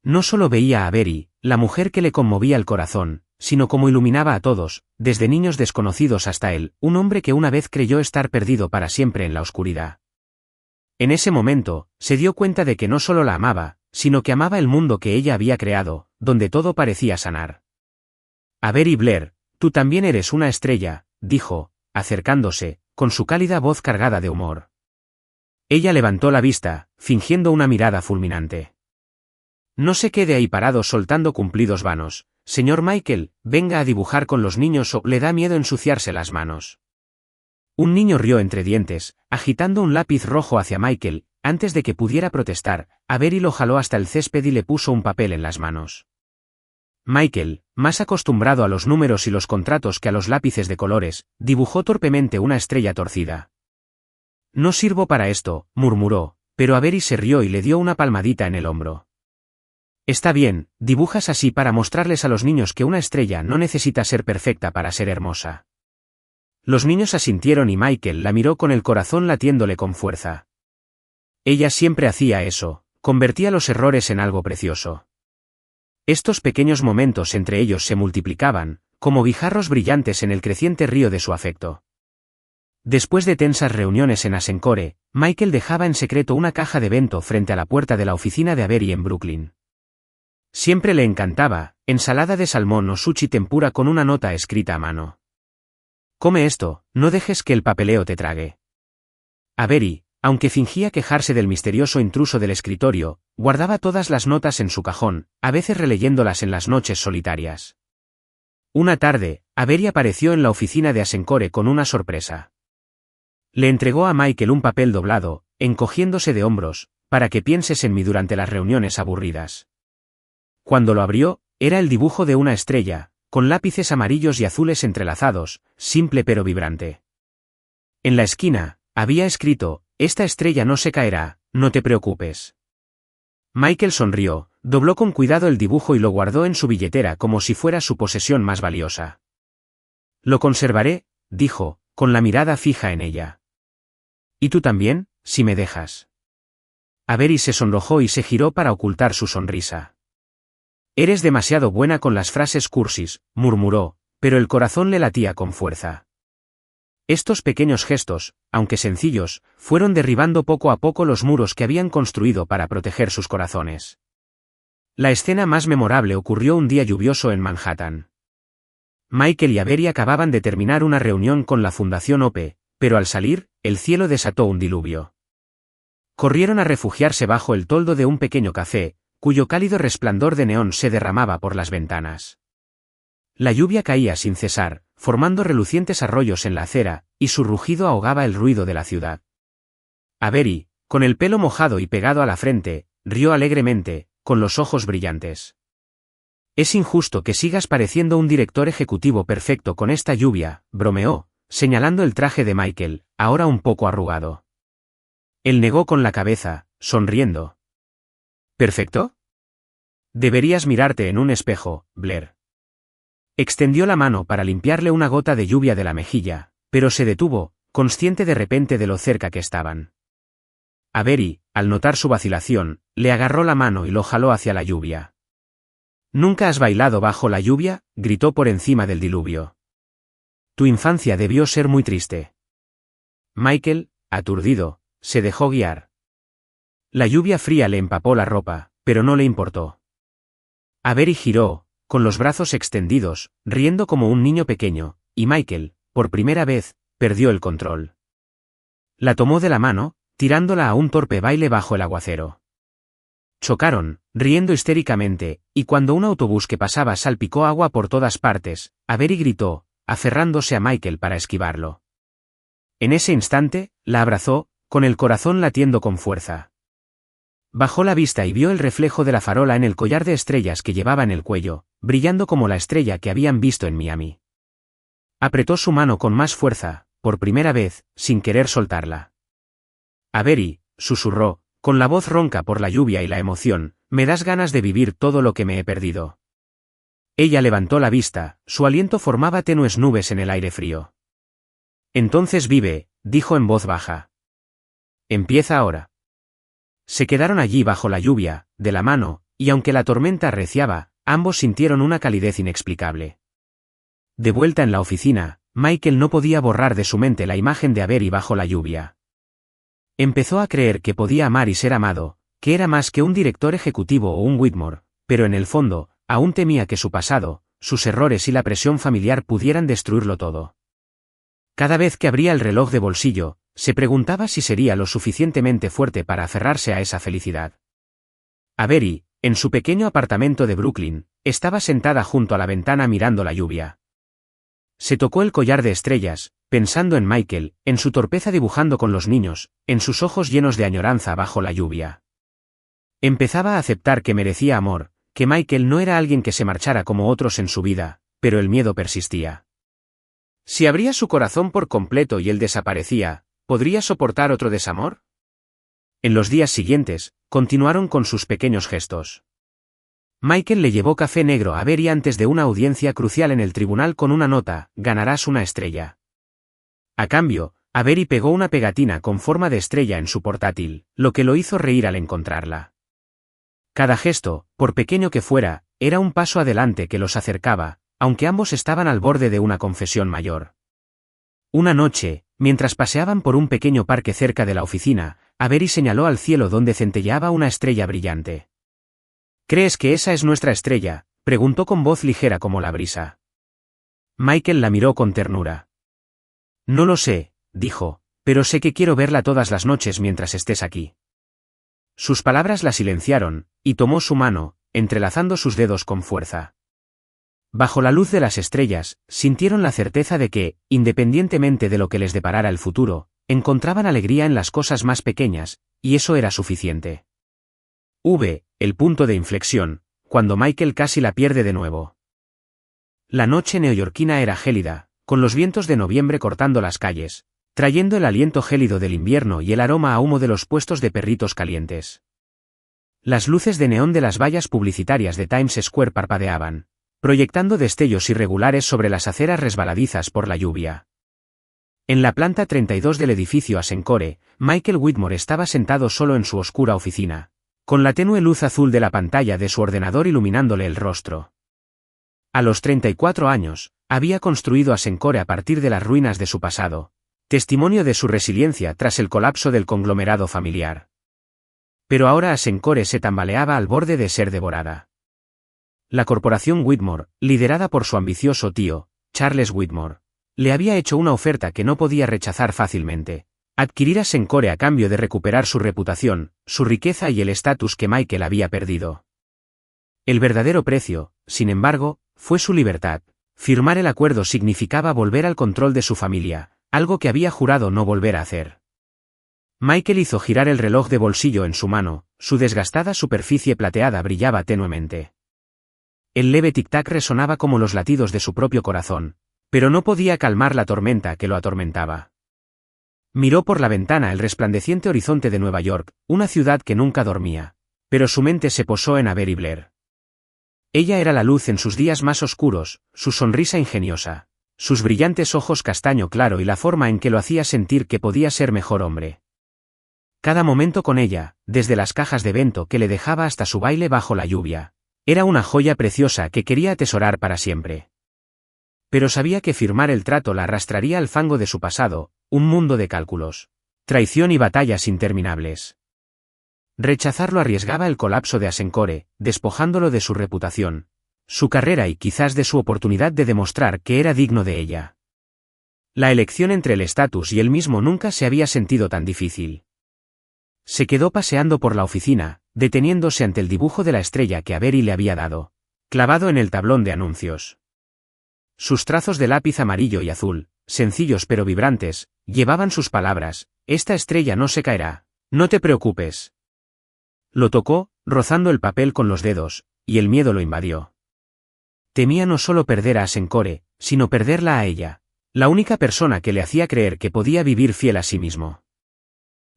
No solo veía a Avery, la mujer que le conmovía el corazón, sino como iluminaba a todos, desde niños desconocidos hasta él, un hombre que una vez creyó estar perdido para siempre en la oscuridad. En ese momento, se dio cuenta de que no solo la amaba, sino que amaba el mundo que ella había creado, donde todo parecía sanar. Avery Blair, tú también eres una estrella, dijo, acercándose, con su cálida voz cargada de humor. Ella levantó la vista, fingiendo una mirada fulminante. No se quede ahí parado soltando cumplidos vanos. Señor Michael, venga a dibujar con los niños o le da miedo ensuciarse las manos. Un niño rió entre dientes, agitando un lápiz rojo hacia Michael. Antes de que pudiera protestar, Avery lo jaló hasta el césped y le puso un papel en las manos. Michael, más acostumbrado a los números y los contratos que a los lápices de colores, dibujó torpemente una estrella torcida. No sirvo para esto, murmuró, pero Avery se rió y le dio una palmadita en el hombro. Está bien, dibujas así para mostrarles a los niños que una estrella no necesita ser perfecta para ser hermosa. Los niños asintieron y Michael la miró con el corazón latiéndole con fuerza. Ella siempre hacía eso, convertía los errores en algo precioso. Estos pequeños momentos entre ellos se multiplicaban, como guijarros brillantes en el creciente río de su afecto. Después de tensas reuniones en Asencore, Michael dejaba en secreto una caja de bento frente a la puerta de la oficina de Avery en Brooklyn. Siempre le encantaba, ensalada de salmón o sushi tempura con una nota escrita a mano. Come esto, no dejes que el papeleo te trague. Avery, aunque fingía quejarse del misterioso intruso del escritorio, guardaba todas las notas en su cajón, a veces releyéndolas en las noches solitarias. Una tarde, Avery apareció en la oficina de Asencore con una sorpresa. Le entregó a Michael un papel doblado, encogiéndose de hombros, para que pienses en mí durante las reuniones aburridas. Cuando lo abrió, era el dibujo de una estrella, con lápices amarillos y azules entrelazados, simple pero vibrante. En la esquina, había escrito, esta estrella no se caerá, no te preocupes. Michael sonrió, dobló con cuidado el dibujo y lo guardó en su billetera como si fuera su posesión más valiosa. Lo conservaré, dijo, con la mirada fija en ella. Y tú también, si me dejas. Avery se sonrojó y se giró para ocultar su sonrisa. Eres demasiado buena con las frases cursis, murmuró, pero el corazón le latía con fuerza. Estos pequeños gestos, aunque sencillos, fueron derribando poco a poco los muros que habían construido para proteger sus corazones. La escena más memorable ocurrió un día lluvioso en Manhattan. Michael y Avery acababan de terminar una reunión con la Fundación OPE, pero al salir, el cielo desató un diluvio. Corrieron a refugiarse bajo el toldo de un pequeño café, cuyo cálido resplandor de neón se derramaba por las ventanas. La lluvia caía sin cesar, formando relucientes arroyos en la acera, y su rugido ahogaba el ruido de la ciudad. Avery, con el pelo mojado y pegado a la frente, rió alegremente, con los ojos brillantes. «Es injusto que sigas pareciendo un director ejecutivo perfecto con esta lluvia», bromeó, señalando el traje de Michael, ahora un poco arrugado. Él negó con la cabeza, sonriendo. ¿Perfecto? Deberías mirarte en un espejo, Blair. Extendió la mano para limpiarle una gota de lluvia de la mejilla, pero se detuvo, consciente de repente de lo cerca que estaban. Avery, al notar su vacilación, le agarró la mano y lo jaló hacia la lluvia. «¿Nunca has bailado bajo la lluvia?», gritó por encima del diluvio. «Tu infancia debió ser muy triste». Michael, aturdido, se dejó guiar. La lluvia fría le empapó la ropa, pero no le importó. Avery giró, con los brazos extendidos, riendo como un niño pequeño, y Michael, por primera vez, perdió el control. La tomó de la mano, tirándola a un torpe baile bajo el aguacero. Chocaron, riendo histéricamente, y cuando un autobús que pasaba salpicó agua por todas partes, Avery gritó, aferrándose a Michael para esquivarlo. En ese instante, la abrazó, con el corazón latiendo con fuerza. Bajó la vista y vio el reflejo de la farola en el collar de estrellas que llevaba en el cuello, brillando como la estrella que habían visto en Miami. Apretó su mano con más fuerza, por primera vez, sin querer soltarla. «Avery», susurró, con la voz ronca por la lluvia y la emoción, «me das ganas de vivir todo lo que me he perdido». Ella levantó la vista, su aliento formaba tenues nubes en el aire frío. «Entonces vive», dijo en voz baja. «Empieza ahora». Se quedaron allí bajo la lluvia, de la mano, y aunque la tormenta arreciaba, ambos sintieron una calidez inexplicable. De vuelta en la oficina, Michael no podía borrar de su mente la imagen de Avery bajo la lluvia. Empezó a creer que podía amar y ser amado, que era más que un director ejecutivo o un Whitmore, pero en el fondo, aún temía que su pasado, sus errores y la presión familiar pudieran destruirlo todo. Cada vez que abría el reloj de bolsillo, se preguntaba si sería lo suficientemente fuerte para aferrarse a esa felicidad. Avery, en su pequeño apartamento de Brooklyn, estaba sentada junto a la ventana mirando la lluvia. Se tocó el collar de estrellas, pensando en Michael, en su torpeza dibujando con los niños, en sus ojos llenos de añoranza bajo la lluvia. Empezaba a aceptar que merecía amor, que Michael no era alguien que se marchara como otros en su vida, pero el miedo persistía. Si abría su corazón por completo y él desaparecía, ¿podría soportar otro desamor? En los días siguientes, continuaron con sus pequeños gestos. Michael le llevó café negro a Avery antes de una audiencia crucial en el tribunal con una nota: «Ganarás una estrella». A cambio, Avery pegó una pegatina con forma de estrella en su portátil, lo que lo hizo reír al encontrarla. Cada gesto, por pequeño que fuera, era un paso adelante que los acercaba, aunque ambos estaban al borde de una confesión mayor. Una noche, mientras paseaban por un pequeño parque cerca de la oficina, Avery señaló al cielo donde centelleaba una estrella brillante. «¿Crees que esa es nuestra estrella?», preguntó con voz ligera como la brisa. Michael la miró con ternura. «No lo sé», dijo, «pero sé que quiero verla todas las noches mientras estés aquí». Sus palabras la silenciaron, y tomó su mano, entrelazando sus dedos con fuerza. Bajo la luz de las estrellas, sintieron la certeza de que, independientemente de lo que les deparara el futuro, encontraban alegría en las cosas más pequeñas, y eso era suficiente. El punto de inflexión, cuando Michael casi la pierde de nuevo. La noche neoyorquina era gélida, con los vientos de noviembre cortando las calles, trayendo el aliento gélido del invierno y el aroma a humo de los puestos de perritos calientes. Las luces de neón de las vallas publicitarias de Times Square parpadeaban, proyectando destellos irregulares sobre las aceras resbaladizas por la lluvia. En la planta 32 del edificio Asencore, Michael Whitmore estaba sentado solo en su oscura oficina, con la tenue luz azul de la pantalla de su ordenador iluminándole el rostro. A los 34 años, había construido Asencore a partir de las ruinas de su pasado, testimonio de su resiliencia tras el colapso del conglomerado familiar. Pero ahora Asencore se tambaleaba al borde de ser devorada. La corporación Whitmore, liderada por su ambicioso tío, Charles Whitmore, le había hecho una oferta que no podía rechazar fácilmente: Adquirir Asencore a cambio de recuperar su reputación, su riqueza y el estatus que Michael había perdido. El verdadero precio, sin embargo, fue su libertad. Firmar el acuerdo significaba volver al control de su familia, algo que había jurado no volver a hacer. Michael hizo girar el reloj de bolsillo en su mano, su desgastada superficie plateada brillaba tenuemente. El leve tic-tac resonaba como los latidos de su propio corazón, pero no podía calmar la tormenta que lo atormentaba. Miró por la ventana el resplandeciente horizonte de Nueva York, una ciudad que nunca dormía, pero su mente se posó en Avery Blair. Ella era la luz en sus días más oscuros, su sonrisa ingeniosa, sus brillantes ojos castaño claro y la forma en que lo hacía sentir que podía ser mejor hombre. Cada momento con ella, desde las cajas de evento que le dejaba hasta su baile bajo la lluvia, era una joya preciosa que quería atesorar para siempre. Pero sabía que firmar el trato la arrastraría al fango de su pasado, un mundo de cálculos, traición y batallas interminables. Rechazarlo arriesgaba el colapso de Asencore, despojándolo de su reputación, su carrera y quizás de su oportunidad de demostrar que era digno de ella. La elección entre el estatus y él mismo nunca se había sentido tan difícil. Se quedó paseando por la oficina, deteniéndose ante el dibujo de la estrella que Avery le había dado, clavado en el tablón de anuncios. Sus trazos de lápiz amarillo y azul, sencillos pero vibrantes, llevaban sus palabras: esta estrella no se caerá, no te preocupes. Lo tocó, rozando el papel con los dedos, y el miedo lo invadió. Temía no solo perder a Asencore, sino perderla a ella, la única persona que le hacía creer que podía vivir fiel a sí mismo.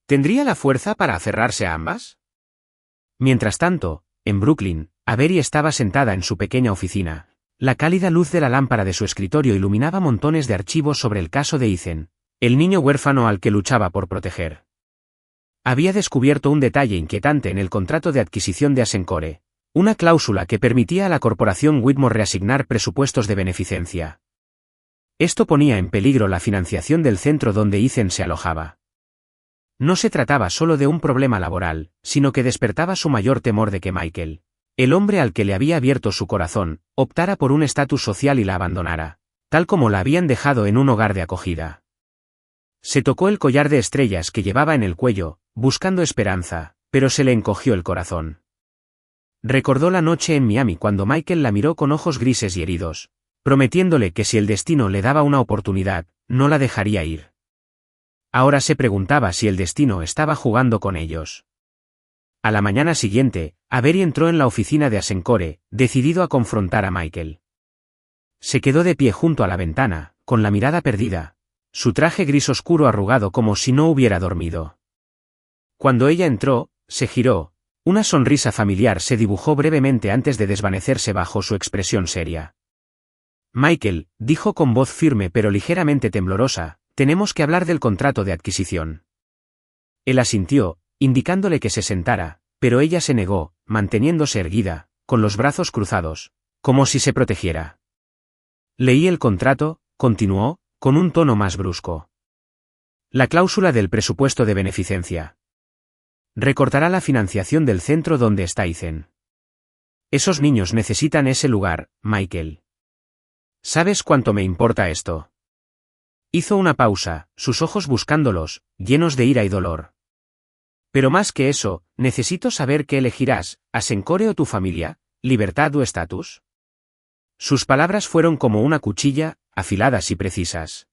¿Tendría la fuerza para aferrarse a ambas? Mientras tanto, en Brooklyn, Avery estaba sentada en su pequeña oficina. La cálida luz de la lámpara de su escritorio iluminaba montones de archivos sobre el caso de Ethan, el niño huérfano al que luchaba por proteger. Había descubierto un detalle inquietante en el contrato de adquisición de Asencore, una cláusula que permitía a la corporación Whitmore reasignar presupuestos de beneficencia. Esto ponía en peligro la financiación del centro donde Ethan se alojaba. No se trataba solo de un problema laboral, sino que despertaba su mayor temor de que Michael, el hombre al que le había abierto su corazón, optara por un estatus social y la abandonara, tal como la habían dejado en un hogar de acogida. Se tocó el collar de estrellas que llevaba en el cuello, buscando esperanza, pero se le encogió el corazón. Recordó la noche en Miami cuando Michael la miró con ojos grises y heridos, prometiéndole que si el destino le daba una oportunidad, no la dejaría ir. Ahora se preguntaba si el destino estaba jugando con ellos. A la mañana siguiente, Avery entró en la oficina de Asencore, decidido a confrontar a Michael. Se quedó de pie junto a la ventana, con la mirada perdida, su traje gris oscuro arrugado como si no hubiera dormido. Cuando ella entró, se giró, una sonrisa familiar se dibujó brevemente antes de desvanecerse bajo su expresión seria. Michael, dijo con voz firme pero ligeramente temblorosa, tenemos que hablar del contrato de adquisición. Él asintió, indicándole que se sentara, pero ella se negó, manteniéndose erguida, con los brazos cruzados, como si se protegiera. Leí el contrato, continuó, con un tono más brusco. La cláusula del presupuesto de beneficencia. Recortará la financiación del centro donde está Ethan. Esos niños necesitan ese lugar, Michael. ¿Sabes cuánto me importa esto? Hizo una pausa, sus ojos buscándolos, llenos de ira y dolor. Pero más que eso, necesito saber qué elegirás, Asencore o tu familia, libertad o estatus. Sus palabras fueron como una cuchilla, afiladas y precisas.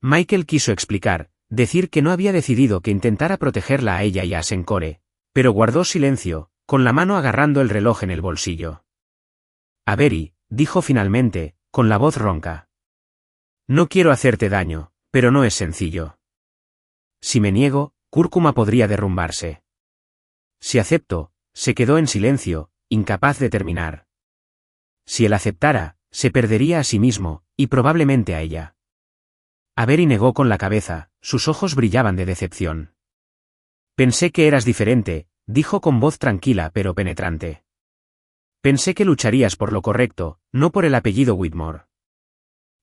Michael quiso explicar, decir que no había decidido que intentara protegerla a ella y a Asencore, pero guardó silencio, con la mano agarrando el reloj en el bolsillo. Avery, dijo finalmente, con la voz ronca. No quiero hacerte daño, pero no es sencillo. Si me niego, Cúrcuma podría derrumbarse. Si acepto, se quedó en silencio, incapaz de terminar. Si él aceptara, se perdería a sí mismo, y probablemente a ella. Avery negó con la cabeza, sus ojos brillaban de decepción. Pensé que eras diferente, dijo con voz tranquila pero penetrante. Pensé que lucharías por lo correcto, no por el apellido Whitmore.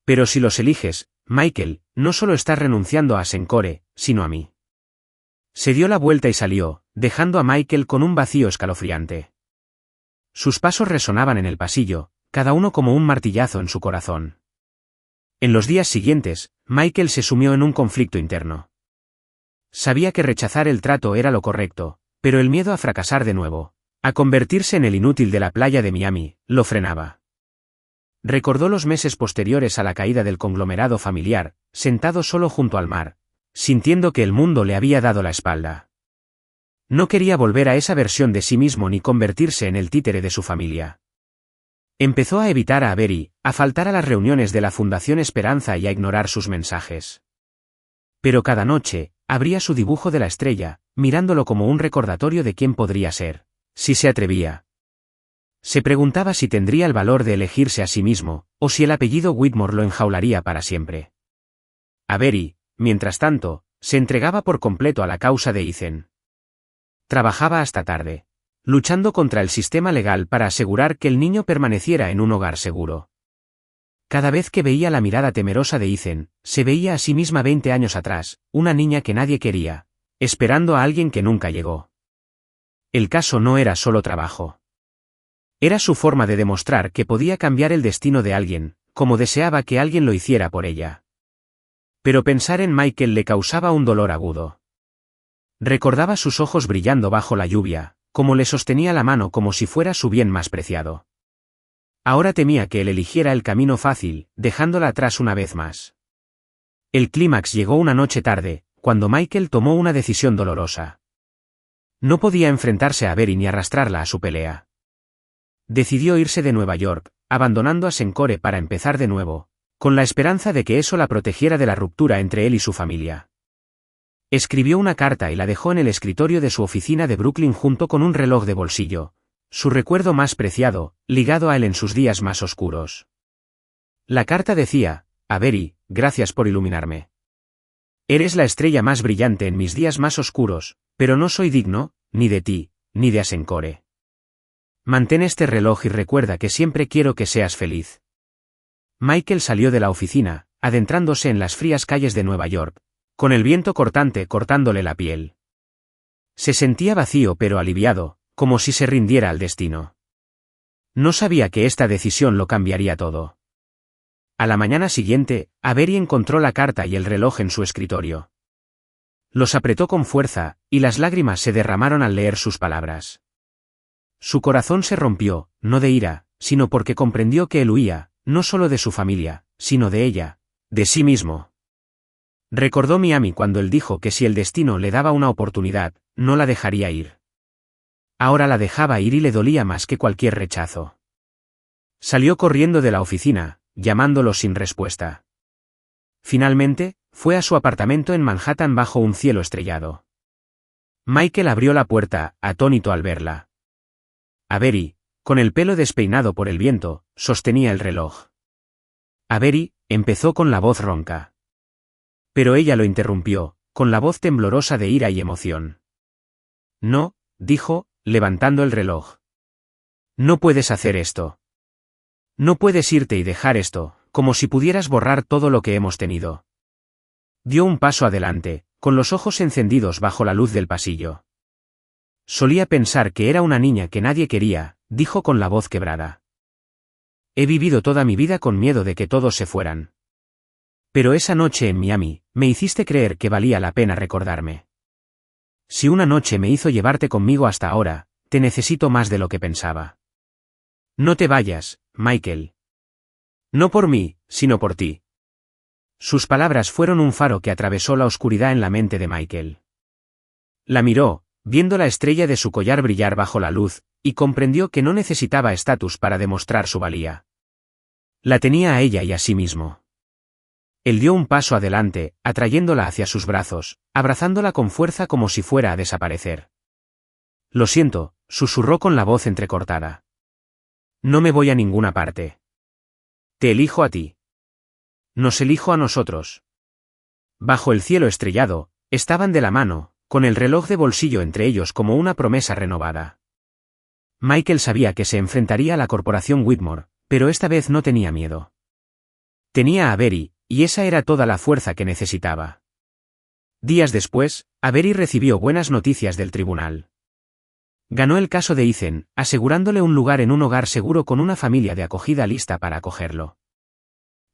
Pero si los eliges, Michael, no solo estás renunciando a Asencore, sino a mí. Se dio la vuelta y salió, dejando a Michael con un vacío escalofriante. Sus pasos resonaban en el pasillo, cada uno como un martillazo en su corazón. En los días siguientes, Michael se sumió en un conflicto interno. Sabía que rechazar el trato era lo correcto, pero el miedo a fracasar de nuevo, a convertirse en el inútil de la playa de Miami, lo frenaba. Recordó los meses posteriores a la caída del conglomerado familiar, sentado solo junto al mar, sintiendo que el mundo le había dado la espalda. No quería volver a esa versión de sí mismo ni convertirse en el títere de su familia. Empezó a evitar a Avery, a faltar a las reuniones de la Fundación Esperanza y a ignorar sus mensajes. Pero cada noche, abría su dibujo de la estrella, mirándolo como un recordatorio de quién podría ser, si se atrevía. Se preguntaba si tendría el valor de elegirse a sí mismo, o si el apellido Whitmore lo enjaularía para siempre. Avery, mientras tanto, se entregaba por completo a la causa de Ethan. Trabajaba hasta tarde, luchando contra el sistema legal para asegurar que el niño permaneciera en un hogar seguro. Cada vez que veía la mirada temerosa de Ethan, se veía a sí misma 20 años atrás, una niña que nadie quería, esperando a alguien que nunca llegó. El caso no era solo trabajo. Era su forma de demostrar que podía cambiar el destino de alguien, como deseaba que alguien lo hiciera por ella. Pero pensar en Michael le causaba un dolor agudo. Recordaba sus ojos brillando bajo la lluvia, como le sostenía la mano como si fuera su bien más preciado. Ahora temía que él eligiera el camino fácil, dejándola atrás una vez más. El clímax llegó una noche tarde, cuando Michael tomó una decisión dolorosa. No podía enfrentarse a Avery ni arrastrarla a su pelea. Decidió irse de Nueva York, abandonando a Sencore para empezar de nuevo, con la esperanza de que eso la protegiera de la ruptura entre él y su familia. Escribió una carta y la dejó en el escritorio de su oficina de Brooklyn junto con un reloj de bolsillo, su recuerdo más preciado, ligado a él en sus días más oscuros. La carta decía: Avery, gracias por iluminarme. Eres la estrella más brillante en mis días más oscuros, pero no soy digno, ni de ti, ni de Asencore. Mantén este reloj y recuerda que siempre quiero que seas feliz. Michael salió de la oficina, adentrándose en las frías calles de Nueva York, con el viento cortante cortándole la piel. Se sentía vacío pero aliviado, como si se rindiera al destino. No sabía que esta decisión lo cambiaría todo. A la mañana siguiente, Avery encontró la carta y el reloj en su escritorio. Los apretó con fuerza, y las lágrimas se derramaron al leer sus palabras. Su corazón se rompió, no de ira, sino porque comprendió que él huía, no solo de su familia, sino de ella, de sí mismo. Recordó Miami cuando él dijo que si el destino le daba una oportunidad, no la dejaría ir. Ahora la dejaba ir y le dolía más que cualquier rechazo. Salió corriendo de la oficina, llamándolo sin respuesta. Finalmente, fue a su apartamento en Manhattan bajo un cielo estrellado. Michael abrió la puerta, atónito al verla. Avery, con el pelo despeinado por el viento, sostenía el reloj. Avery, empezó con la voz ronca. Pero ella lo interrumpió, con la voz temblorosa de ira y emoción. No, dijo, levantando el reloj. No puedes hacer esto. No puedes irte y dejar esto, como si pudieras borrar todo lo que hemos tenido. Dio un paso adelante, con los ojos encendidos bajo la luz del pasillo. Solía pensar que era una niña que nadie quería, dijo con la voz quebrada. He vivido toda mi vida con miedo de que todos se fueran. Pero esa noche en Miami, me hiciste creer que valía la pena recordarme. Si una noche me hizo llevarte conmigo hasta ahora, te necesito más de lo que pensaba. No te vayas, Michael. No por mí, sino por ti. Sus palabras fueron un faro que atravesó la oscuridad en la mente de Michael. La miró, viendo la estrella de su collar brillar bajo la luz, y comprendió que no necesitaba estatus para demostrar su valía. La tenía a ella y a sí mismo. Él dio un paso adelante, atrayéndola hacia sus brazos, abrazándola con fuerza como si fuera a desaparecer. Lo siento, susurró con la voz entrecortada. No me voy a ninguna parte. Te elijo a ti. Nos elijo a nosotros. Bajo el cielo estrellado, estaban de la mano, con el reloj de bolsillo entre ellos como una promesa renovada. Michael sabía que se enfrentaría a la corporación Whitmore, pero esta vez no tenía miedo. Tenía a Avery, y esa era toda la fuerza que necesitaba. Días después, Avery recibió buenas noticias del tribunal. Ganó el caso de Ethan, asegurándole un lugar en un hogar seguro con una familia de acogida lista para acogerlo.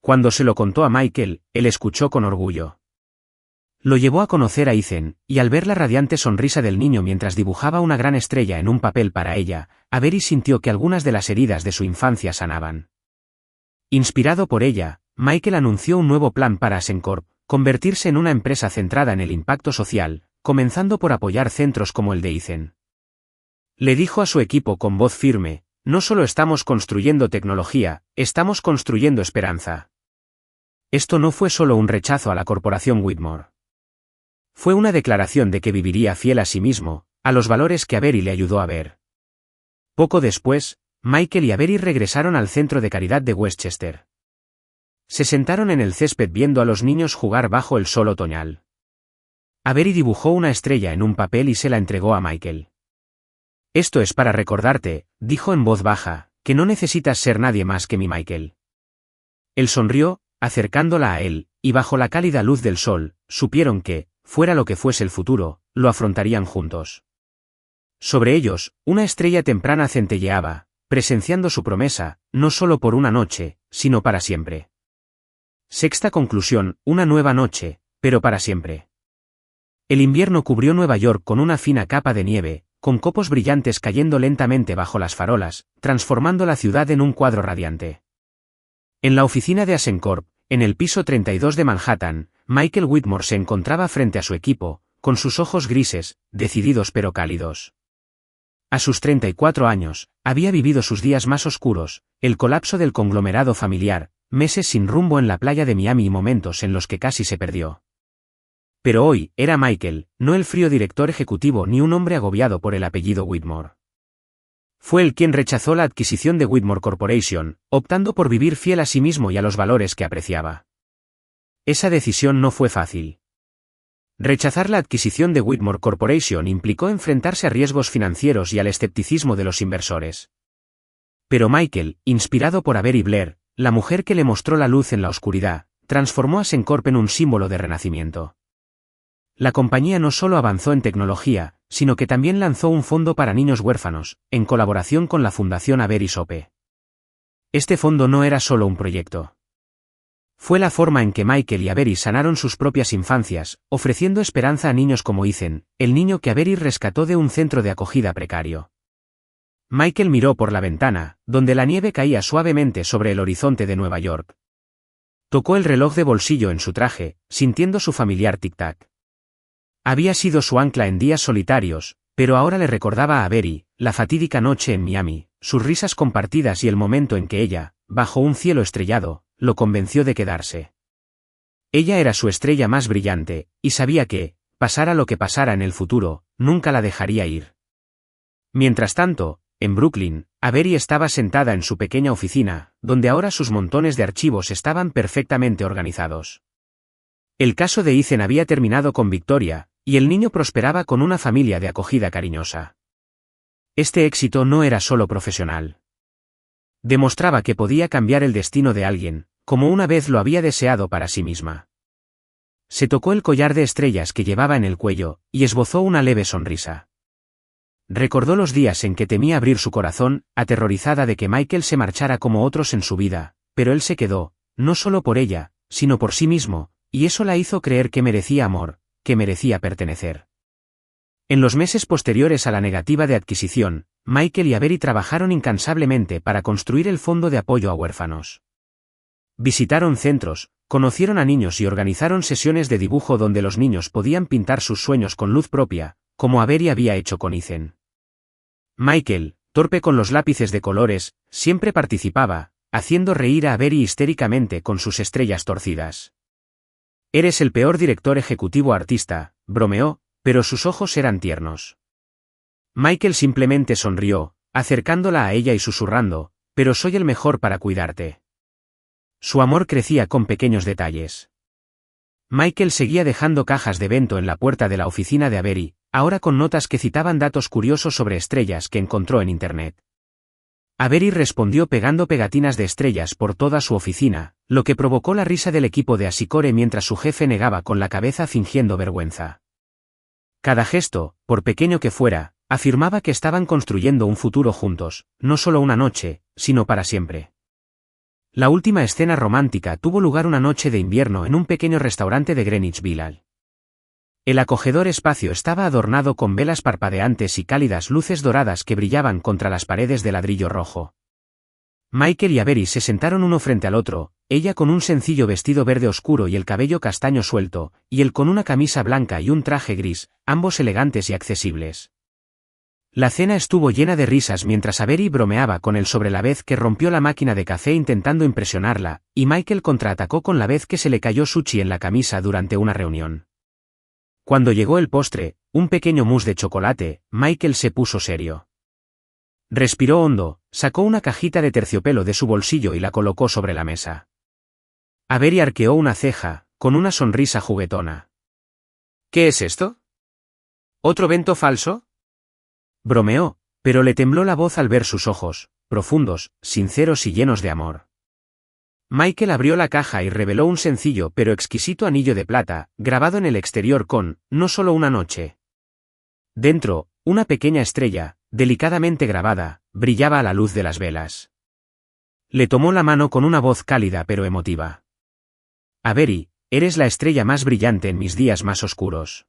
Cuando se lo contó a Michael, él escuchó con orgullo. Lo llevó a conocer a Ethan, y al ver la radiante sonrisa del niño mientras dibujaba una gran estrella en un papel para ella, Avery sintió que algunas de las heridas de su infancia sanaban. Inspirado por ella, Michael anunció un nuevo plan para Ascencorp, convertirse en una empresa centrada en el impacto social, comenzando por apoyar centros como el de Ethan. Le dijo a su equipo con voz firme: no solo estamos construyendo tecnología, estamos construyendo esperanza. Esto no fue solo un rechazo a la corporación Whitmore. Fue una declaración de que viviría fiel a sí mismo, a los valores que Avery le ayudó a ver. Poco después, Michael y Avery regresaron al centro de caridad de Westchester. Se sentaron en el césped viendo a los niños jugar bajo el sol otoñal. Avery dibujó una estrella en un papel y se la entregó a Michael. Esto es para recordarte, dijo en voz baja, que no necesitas ser nadie más que mi Michael. Él sonrió, acercándola a él, y bajo la cálida luz del sol, supieron que, fuera lo que fuese el futuro, lo afrontarían juntos. Sobre ellos, una estrella temprana centelleaba, presenciando su promesa, no solo por una noche, sino para siempre. Sexta conclusión: una nueva noche, pero para siempre. El invierno cubrió Nueva York con una fina capa de nieve, con copos brillantes cayendo lentamente bajo las farolas, transformando la ciudad en un cuadro radiante. En la oficina de Ascencorp, en el piso 32 de Manhattan, Michael Whitmore se encontraba frente a su equipo, con sus ojos grises, decididos pero cálidos. A sus 34 años, había vivido sus días más oscuros, el colapso del conglomerado familiar, meses sin rumbo en la playa de Miami y momentos en los que casi se perdió. Pero hoy, era Michael, no el frío director ejecutivo ni un hombre agobiado por el apellido Whitmore. Fue él quien rechazó la adquisición de Whitmore Corporation, optando por vivir fiel a sí mismo y a los valores que apreciaba. Esa decisión no fue fácil. Rechazar la adquisición de Whitmore Corporation implicó enfrentarse a riesgos financieros y al escepticismo de los inversores. Pero Michael, inspirado por Avery Blair, la mujer que le mostró la luz en la oscuridad, transformó a Ascencorp en un símbolo de renacimiento. La compañía no solo avanzó en tecnología, sino que también lanzó un fondo para niños huérfanos, en colaboración con la Fundación Avery Sope. Este fondo no era solo un proyecto. Fue la forma en que Michael y Avery sanaron sus propias infancias, ofreciendo esperanza a niños como Ethan, el niño que Avery rescató de un centro de acogida precario. Michael miró por la ventana, donde la nieve caía suavemente sobre el horizonte de Nueva York. Tocó el reloj de bolsillo en su traje, sintiendo su familiar tic-tac. Había sido su ancla en días solitarios, pero ahora le recordaba a Avery, la fatídica noche en Miami, sus risas compartidas y el momento en que ella, bajo un cielo estrellado, lo convenció de quedarse. Ella era su estrella más brillante, y sabía que, pasara lo que pasara en el futuro, nunca la dejaría ir. Mientras tanto, en Brooklyn, Avery estaba sentada en su pequeña oficina, donde ahora sus montones de archivos estaban perfectamente organizados. El caso de Ethan había terminado con victoria, y el niño prosperaba con una familia de acogida cariñosa. Este éxito no era solo profesional. Demostraba que podía cambiar el destino de alguien, como una vez lo había deseado para sí misma. Se tocó el collar de estrellas que llevaba en el cuello, y esbozó una leve sonrisa. Recordó los días en que temía abrir su corazón, aterrorizada de que Michael se marchara como otros en su vida, pero él se quedó, no solo por ella, sino por sí mismo, y eso la hizo creer que merecía amor, que merecía pertenecer. En los meses posteriores a la negativa de adquisición, Michael y Avery trabajaron incansablemente para construir el fondo de apoyo a huérfanos. Visitaron centros, conocieron a niños y organizaron sesiones de dibujo donde los niños podían pintar sus sueños con luz propia, como Avery había hecho con Ethan. Michael, torpe con los lápices de colores, siempre participaba, haciendo reír a Avery histéricamente con sus estrellas torcidas. «Eres el peor director ejecutivo artista», bromeó, pero sus ojos eran tiernos. Michael simplemente sonrió, acercándola a ella y susurrando, «pero soy el mejor para cuidarte». Su amor crecía con pequeños detalles. Michael seguía dejando cajas de bento en la puerta de la oficina de Avery, ahora con notas que citaban datos curiosos sobre estrellas que encontró en Internet. Avery respondió pegando pegatinas de estrellas por toda su oficina, lo que provocó la risa del equipo de Asicore mientras su jefe negaba con la cabeza fingiendo vergüenza. Cada gesto, por pequeño que fuera, afirmaba que estaban construyendo un futuro juntos, no solo una noche, sino para siempre. La última escena romántica tuvo lugar una noche de invierno en un pequeño restaurante de Greenwich Village. El acogedor espacio estaba adornado con velas parpadeantes y cálidas luces doradas que brillaban contra las paredes de ladrillo rojo. Michael y Avery se sentaron uno frente al otro, ella con un sencillo vestido verde oscuro y el cabello castaño suelto, y él con una camisa blanca y un traje gris, ambos elegantes y accesibles. La cena estuvo llena de risas mientras Avery bromeaba con él sobre la vez que rompió la máquina de café intentando impresionarla, y Michael contraatacó con la vez que se le cayó sushi en la camisa durante una reunión. Cuando llegó el postre, un pequeño mousse de chocolate, Michael se puso serio. Respiró hondo, sacó una cajita de terciopelo de su bolsillo y la colocó sobre la mesa. Avery arqueó una ceja, con una sonrisa juguetona. ¿Qué es esto? ¿Otro bento falso? Bromeó, pero le tembló la voz al ver sus ojos, profundos, sinceros y llenos de amor. Michael abrió la caja y reveló un sencillo pero exquisito anillo de plata, grabado en el exterior con, no solo una noche. Dentro, una pequeña estrella, delicadamente grabada, brillaba a la luz de las velas. Le tomó la mano con una voz cálida pero emotiva. Avery, eres la estrella más brillante en mis días más oscuros.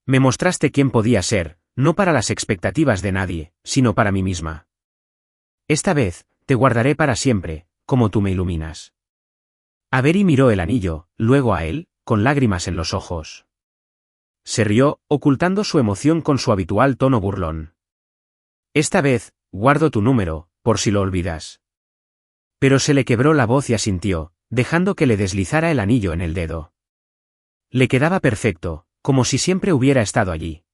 Me mostraste quién podía ser, no para las expectativas de nadie, sino para mí misma. Esta vez, te guardaré para siempre, como tú me iluminas. Avery miró el anillo, luego a él, con lágrimas en los ojos. Se rió, ocultando su emoción con su habitual tono burlón. Esta vez, guardo tu número, por si lo olvidas. Pero se le quebró la voz y asintió, dejando que le deslizara el anillo en el dedo. Le quedaba perfecto, como si siempre hubiera estado allí.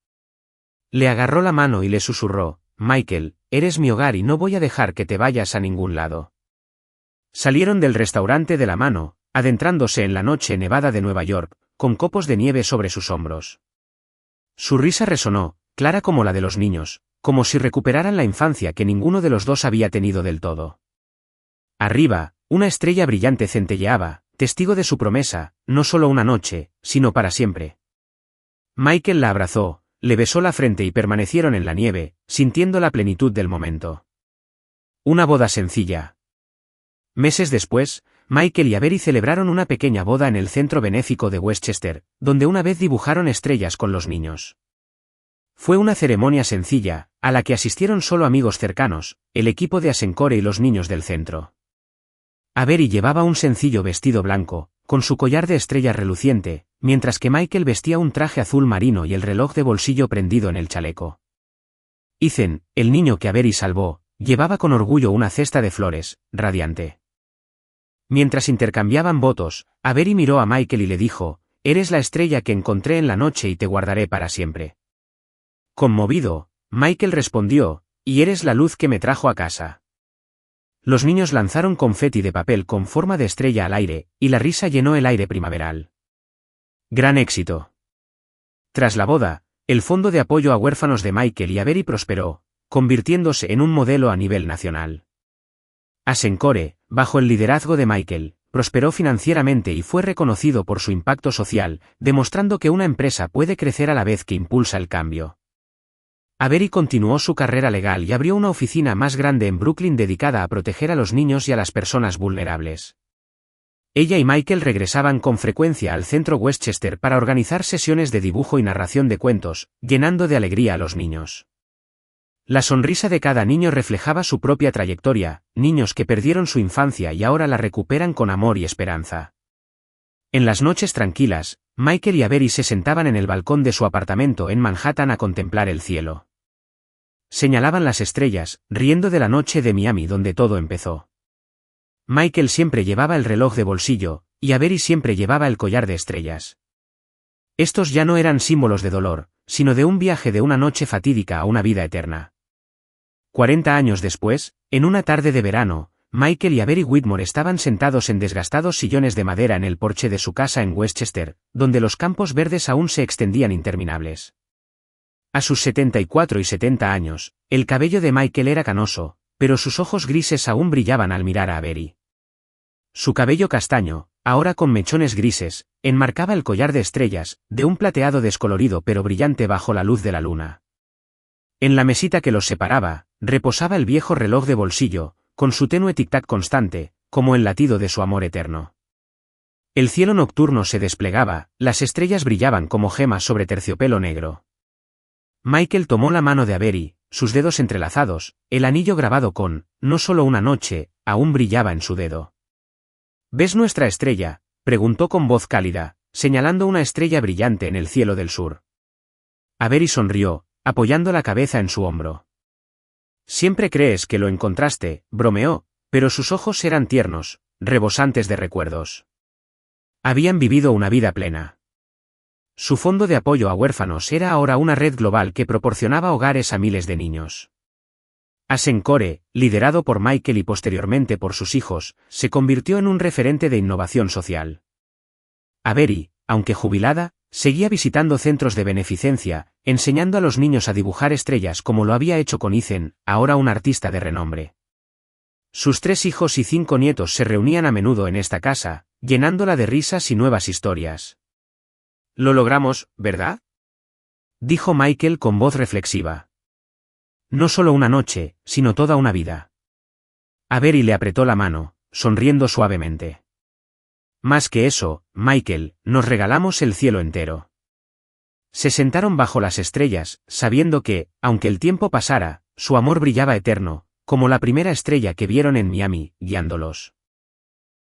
Le agarró la mano y le susurró, Michael, eres mi hogar y no voy a dejar que te vayas a ningún lado. Salieron del restaurante de la mano, adentrándose en la noche nevada de Nueva York, con copos de nieve sobre sus hombros. Su risa resonó, clara como la de los niños, como si recuperaran la infancia que ninguno de los dos había tenido del todo. Arriba, una estrella brillante centelleaba, testigo de su promesa, no solo una noche, sino para siempre. Michael la abrazó, le besó la frente y permanecieron en la nieve, sintiendo la plenitud del momento. Una boda sencilla. Meses después, Michael y Avery celebraron una pequeña boda en el centro benéfico de Westchester, donde una vez dibujaron estrellas con los niños. Fue una ceremonia sencilla, a la que asistieron solo amigos cercanos, el equipo de Asencore y los niños del centro. Avery llevaba un sencillo vestido blanco, con su collar de estrellas reluciente, mientras que Michael vestía un traje azul marino y el reloj de bolsillo prendido en el chaleco. Ethan, el niño que Avery salvó, llevaba con orgullo una cesta de flores, radiante. Mientras intercambiaban votos, Avery miró a Michael y le dijo, eres la estrella que encontré en la noche y te guardaré para siempre. Conmovido, Michael respondió, y eres la luz que me trajo a casa. Los niños lanzaron confeti de papel con forma de estrella al aire, y la risa llenó el aire primaveral. Gran éxito. Tras la boda, el fondo de apoyo a huérfanos de Michael y Avery prosperó, convirtiéndose en un modelo a nivel nacional. Asencore, bajo el liderazgo de Michael, prosperó financieramente y fue reconocido por su impacto social, demostrando que una empresa puede crecer a la vez que impulsa el cambio. Avery continuó su carrera legal y abrió una oficina más grande en Brooklyn dedicada a proteger a los niños y a las personas vulnerables. Ella y Michael regresaban con frecuencia al centro Westchester para organizar sesiones de dibujo y narración de cuentos, llenando de alegría a los niños. La sonrisa de cada niño reflejaba su propia trayectoria, niños que perdieron su infancia y ahora la recuperan con amor y esperanza. En las noches tranquilas, Michael y Avery se sentaban en el balcón de su apartamento en Manhattan a contemplar el cielo. Señalaban las estrellas, riendo de la noche de Miami donde todo empezó. Michael siempre llevaba el reloj de bolsillo, y Avery siempre llevaba el collar de estrellas. Estos ya no eran símbolos de dolor, sino de un viaje de una noche fatídica a una vida eterna. 40 años después, en una tarde de verano, Michael y Avery Whitmore estaban sentados en desgastados sillones de madera en el porche de su casa en Westchester, donde los campos verdes aún se extendían interminables. A sus 74 y 70 años, el cabello de Michael era canoso, pero sus ojos grises aún brillaban al mirar a Avery. Su cabello castaño, ahora con mechones grises, enmarcaba el collar de estrellas, de un plateado descolorido pero brillante bajo la luz de la luna. En la mesita que los separaba, reposaba el viejo reloj de bolsillo, con su tenue tic-tac constante, como el latido de su amor eterno. El cielo nocturno se desplegaba, las estrellas brillaban como gemas sobre terciopelo negro. Michael tomó la mano de Avery, sus dedos entrelazados, el anillo grabado con, no solo una noche, aún brillaba en su dedo. ¿Ves nuestra estrella?, preguntó con voz cálida, señalando una estrella brillante en el cielo del sur. Avery sonrió, apoyando la cabeza en su hombro. Siempre crees que lo encontraste, bromeó, pero sus ojos eran tiernos, rebosantes de recuerdos. Habían vivido una vida plena. Su fondo de apoyo a huérfanos era ahora una red global que proporcionaba hogares a miles de niños. Asencore, liderado por Michael y posteriormente por sus hijos, se convirtió en un referente de innovación social. Avery, aunque jubilada, seguía visitando centros de beneficencia, enseñando a los niños a dibujar estrellas como lo había hecho con Ethan, ahora un artista de renombre. Sus 3 hijos y 5 nietos se reunían a menudo en esta casa, llenándola de risas y nuevas historias. «Lo logramos, ¿verdad?», dijo Michael con voz reflexiva. «No solo una noche, sino toda una vida». Avery le apretó la mano, sonriendo suavemente. «Más que eso, Michael, nos regalamos el cielo entero». Se sentaron bajo las estrellas, sabiendo que, aunque el tiempo pasara, su amor brillaba eterno, como la primera estrella que vieron en Miami, guiándolos.